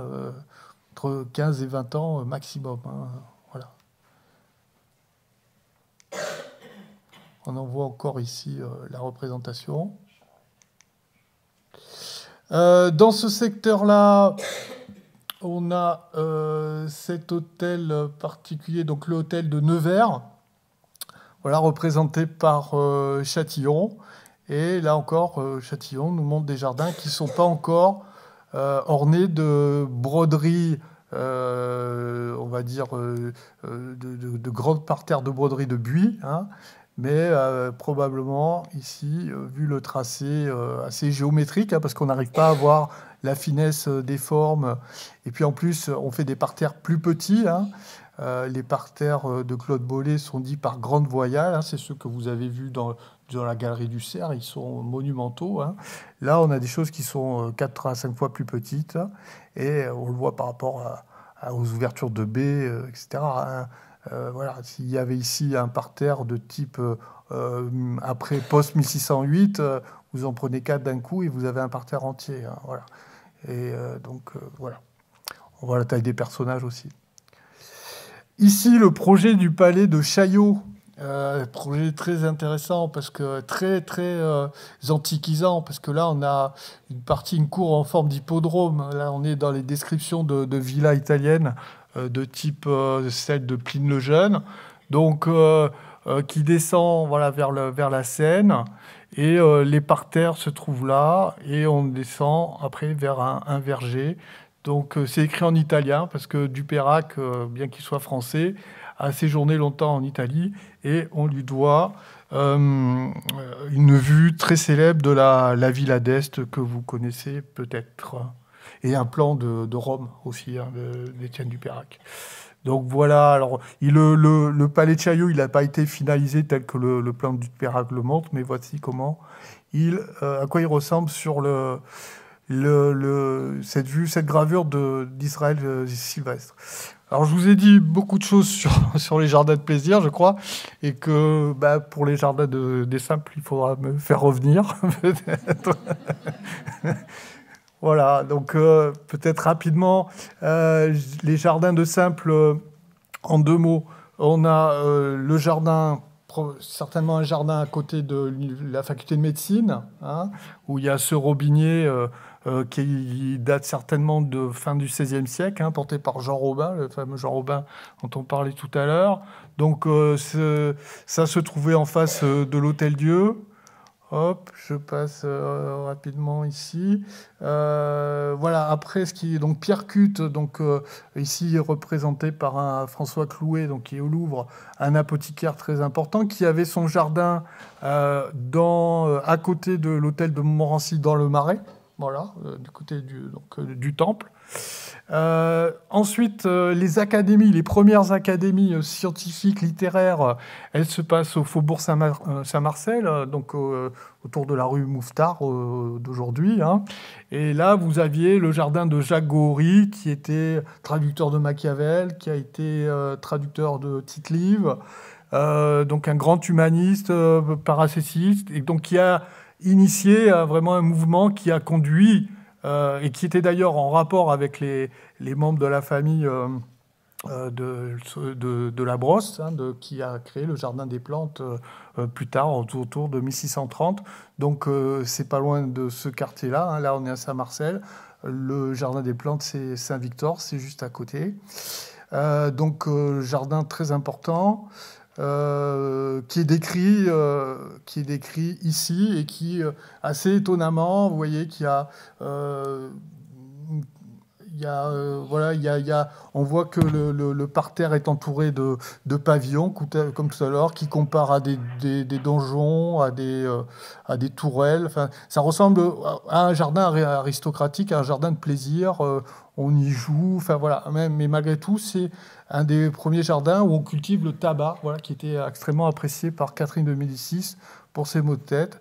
entre 15 et 20 ans maximum. Hein, voilà. On en voit encore ici la représentation. Dans ce secteur-là, on a cet hôtel particulier, donc le hôtel de Nevers, voilà, représenté par Châtillon. Et là encore, Châtillon nous montre des jardins qui ne sont pas encore ornés de broderies, on va dire, de grandes parterres de broderies de buis, hein, mais probablement ici, vu le tracé assez géométrique, hein, parce qu'on n'arrive pas à voir la finesse des formes. Et puis en plus, on fait des parterres plus petits, hein. Les parterres de Claude Bollé sont dits par grande voyelle, hein, c'est ceux que vous avez vus dans la galerie du Cerf, ils sont monumentaux, hein. Là, on a des choses qui sont 4 à 5 fois plus petites, hein, et on le voit par rapport aux ouvertures de baies, etc., hein. Voilà, s'il y avait ici un parterre de type après post-1608, vous en prenez 4 d'un coup et vous avez un parterre entier, hein, voilà. Et donc, voilà. On voit la taille des personnages aussi. Ici, le projet du palais de Chaillot. Projet très intéressant, parce que très antiquisant, parce que là, on a une cour en forme d'hippodrome. Là, on est dans les descriptions de villas italiennes de type celle de Pline le Jeune, donc qui descend, voilà, vers la Seine, et les parterres se trouvent là, et on descend après vers un verger. Donc c'est écrit en italien, parce que Dupeyrac, bien qu'il soit français, a séjourné longtemps en Italie, et on lui doit une vue très célèbre de la Villa d'Este, que vous connaissez peut-être, et un plan de Rome aussi, hein, d'Étienne Dupeyrac. Donc voilà, alors le palais de Chaillot, il n'a pas été finalisé tel que le plan de Dupeyrac le montre, mais voici comment à quoi il ressemble sur cette vue, cette gravure d'Israël Sylvestre. Alors, je vous ai dit beaucoup de choses sur les jardins de plaisir, je crois, et que pour les jardins des simples, il faudra me faire revenir, peut-être. Voilà, donc peut-être rapidement, les jardins de simples, en 2 mots. On a le jardin, certainement un jardin à côté de la faculté de médecine, hein, où il y a ce robinier qui date certainement de fin du XVIe siècle, hein, porté par Jean Robin, le fameux Jean Robin dont on parlait tout à l'heure. Donc ça se trouvait en face de l'Hôtel-Dieu. Hop, je passe rapidement ici. Voilà, après, ce qui est donc Pierre Cutte, donc ici représenté par un François Clouet, donc qui est au Louvre, un apothicaire très important, qui avait son jardin à côté de l'hôtel de Montmorency dans le Marais, voilà, du côté du temple. Ensuite, les premières académies scientifiques, littéraires, elles se passent au Faubourg Saint-Marcel, donc autour de la rue Mouffetard d'aujourd'hui, hein. Et là, vous aviez le jardin de Jacques Gauri, qui était traducteur de Machiavel, qui a été traducteur de Tite-Live, donc un grand humaniste, paracétiste, et donc qui a initié vraiment un mouvement qui a conduit et qui était d'ailleurs en rapport avec les membres de la famille de la Brosse, hein, qui a créé le Jardin des Plantes plus tard, autour de 1630. Donc c'est pas loin de ce quartier-là, hein. Là, on est à Saint-Marcel. Le Jardin des Plantes, c'est Saint-Victor, c'est juste à côté. Donc jardin très important. Qui est décrit ici, et qui, assez étonnamment, vous voyez qu'il y a, on voit que le parterre est entouré de pavillons, comme tout à l'heure, qui comparent à des donjons, à des tourelles. Enfin, ça ressemble à un jardin aristocratique, à un jardin de plaisir. On y joue, enfin voilà. Mais malgré tout, c'est un des premiers jardins où on cultive le tabac, voilà, qui était extrêmement apprécié par Catherine de Médicis pour ses maux de tête.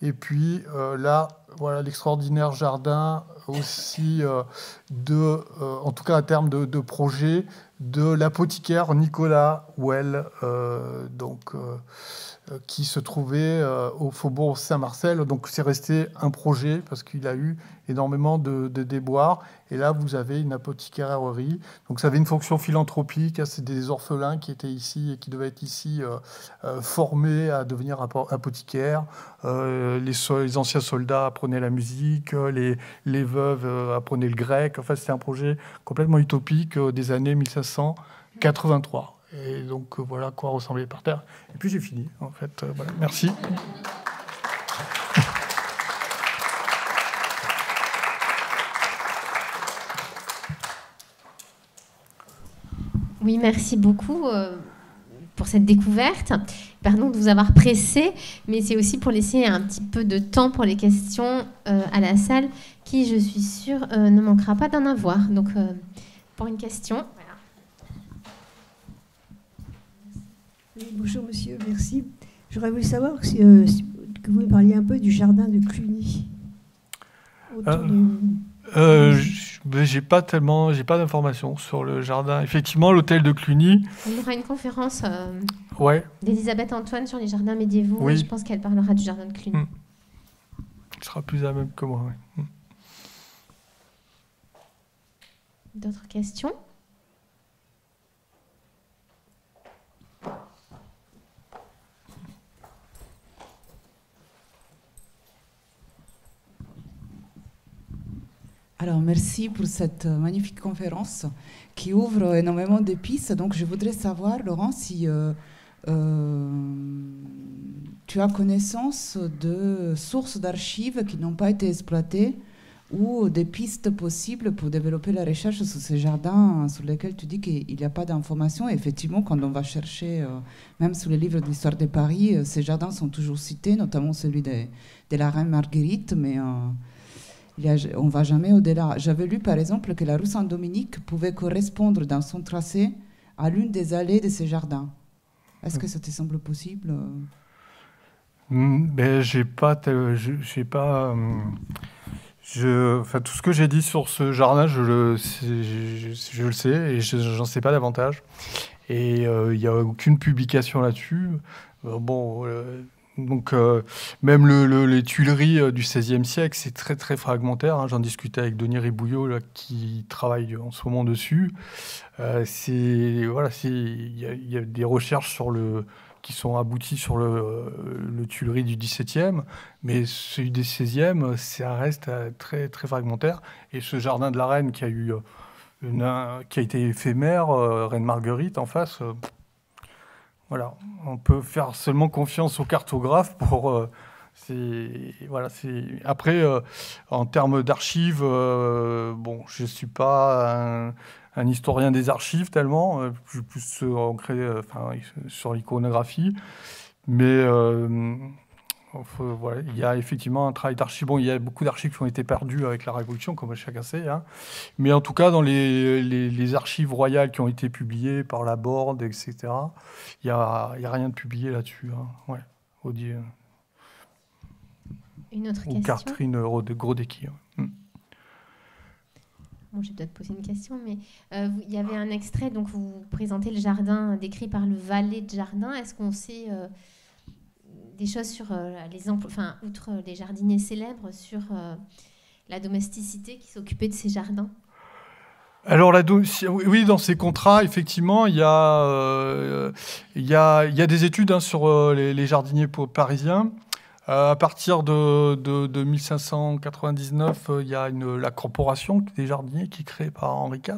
Et puis là, voilà l'extraordinaire jardin aussi en tout cas en termes de projet, de l'apothicaire Nicolas Well, donc qui se trouvait au faubourg Saint-Marcel. Donc c'est resté un projet parce qu'il a eu énormément de déboires. Et là, vous avez une apothicaillerie. Donc ça avait une fonction philanthropique. C'est des orphelins qui étaient ici et qui devaient être ici formés à devenir apothicaires. Les anciens soldats apprenaient la musique, les veuves apprenaient le grec. Enfin, c'était un projet complètement utopique des années 1583. Et donc, voilà à quoi ressemblait par terre. Et puis, j'ai fini, en fait. Voilà. Merci. Oui, merci beaucoup pour cette découverte. Pardon de vous avoir pressé, mais c'est aussi pour laisser un petit peu de temps pour les questions à la salle, qui, je suis sûre, ne manquera pas d'en avoir. Donc, pour une question... Voilà. Oui, bonjour monsieur, merci. J'aurais voulu savoir que vous me parliez un peu du jardin de Cluny. J'ai pas d'informations sur le jardin. Effectivement, l'hôtel de Cluny. On aura une conférence Ouais. d'Elisabeth Antoine sur les jardins médiévaux. Oui. Et je pense qu'elle parlera du jardin de Cluny. Elle sera plus à même que moi. Oui. D'autres questions ? Alors, merci pour cette magnifique conférence qui ouvre énormément de pistes. Donc, je voudrais savoir, Laurent, si tu as connaissance de sources d'archives qui n'ont pas été exploitées ou des pistes possibles pour développer la recherche sur ces jardins sur lesquels tu dis qu'il n'y a pas d'informations. Effectivement, quand on va chercher, même sous les livres d'histoire de Paris, ces jardins sont toujours cités, notamment celui de la reine Marguerite, mais... on ne va jamais au-delà. J'avais lu, par exemple, que la rue Saint-Dominique pouvait correspondre dans son tracé à l'une des allées de ces jardins. Est-ce que ça te semble possible ? Ben, enfin, tout ce que j'ai dit sur ce jardin, je le sais et j'en sais pas davantage. Et il n'y a aucune publication là-dessus. Donc, même les Tuileries du XVIe siècle, c'est très, très fragmentaire. Hein. J'en discutais avec Denis Ribouillot, là, qui travaille en ce moment dessus. Il y a des recherches qui sont abouties sur le Tuileries du XVIIe, mais celui du XVIe, ça reste très, très fragmentaire. Et ce jardin de la Reine qui a été éphémère, Reine Marguerite en face... Voilà, on peut faire seulement confiance aux cartographes pour... Après, en termes d'archives, je ne suis pas un historien des archives tellement, je suis plus ancré sur l'iconographie. Mais il y a effectivement un travail d'archives. Bon, il y a beaucoup d'archives qui ont été perdues avec la Révolution, comme chacun sait. Hein. Mais en tout cas, dans les archives royales qui ont été publiées par la Borde, etc., il n'y a rien de publié là-dessus. Hein. Ouais. Une autre question. Ou Catherine Grodecki. Bon, je vais peut-être poser une question, mais il y avait un extrait, donc vous présentez le jardin décrit par le valet de jardin. Est-ce qu'on sait... des choses sur outre les jardiniers célèbres, sur la domesticité qui s'occupait de ces jardins? Alors, oui, dans ces contrats, effectivement, il y a des études sur les jardiniers parisiens. À partir de 1599, il y a la corporation des jardiniers qui est créée par Henri IV.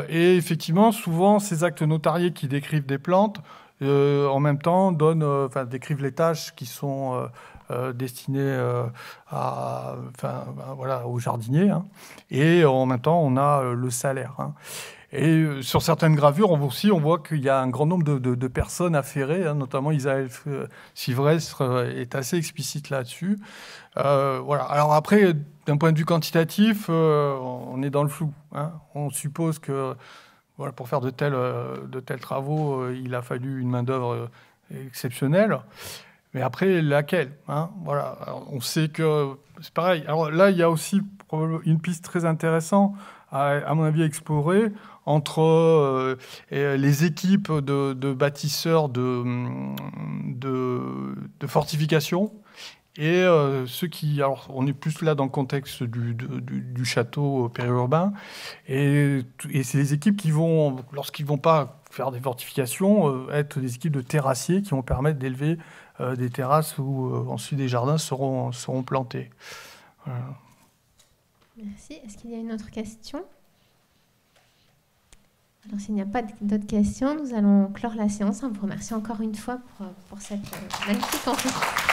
Et effectivement, souvent, ces actes notariés qui décrivent des plantes, en même temps, décrivent les tâches qui sont destinées aux jardiniers. Hein. Et en même temps, on a le salaire. Hein. Et sur certaines gravures, on voit qu'il y a un grand nombre de personnes affairées, hein, notamment Isabelle Sivrestre est assez explicite là-dessus. Alors après, d'un point de vue quantitatif, on est dans le flou. Hein. On suppose que... Voilà, pour faire de tels travaux, il a fallu une main-d'œuvre exceptionnelle. Mais après, laquelle, hein? Voilà. Alors, on sait que c'est pareil. Alors là, il y a aussi, une piste très intéressante, à mon avis, à explorer entre les équipes de bâtisseurs de fortifications et ceux qui... Alors, on est plus là dans le contexte du château périurbain. Et c'est les équipes qui vont, lorsqu'ils ne vont pas faire des fortifications, être des équipes de terrassiers qui vont permettre d'élever des terrasses où ensuite des jardins seront plantés. Voilà. Merci. Est-ce qu'il y a une autre question? Alors, s'il n'y a pas d'autres questions, nous allons clore la séance en vous remerciant encore une fois pour cette magnifique conférence.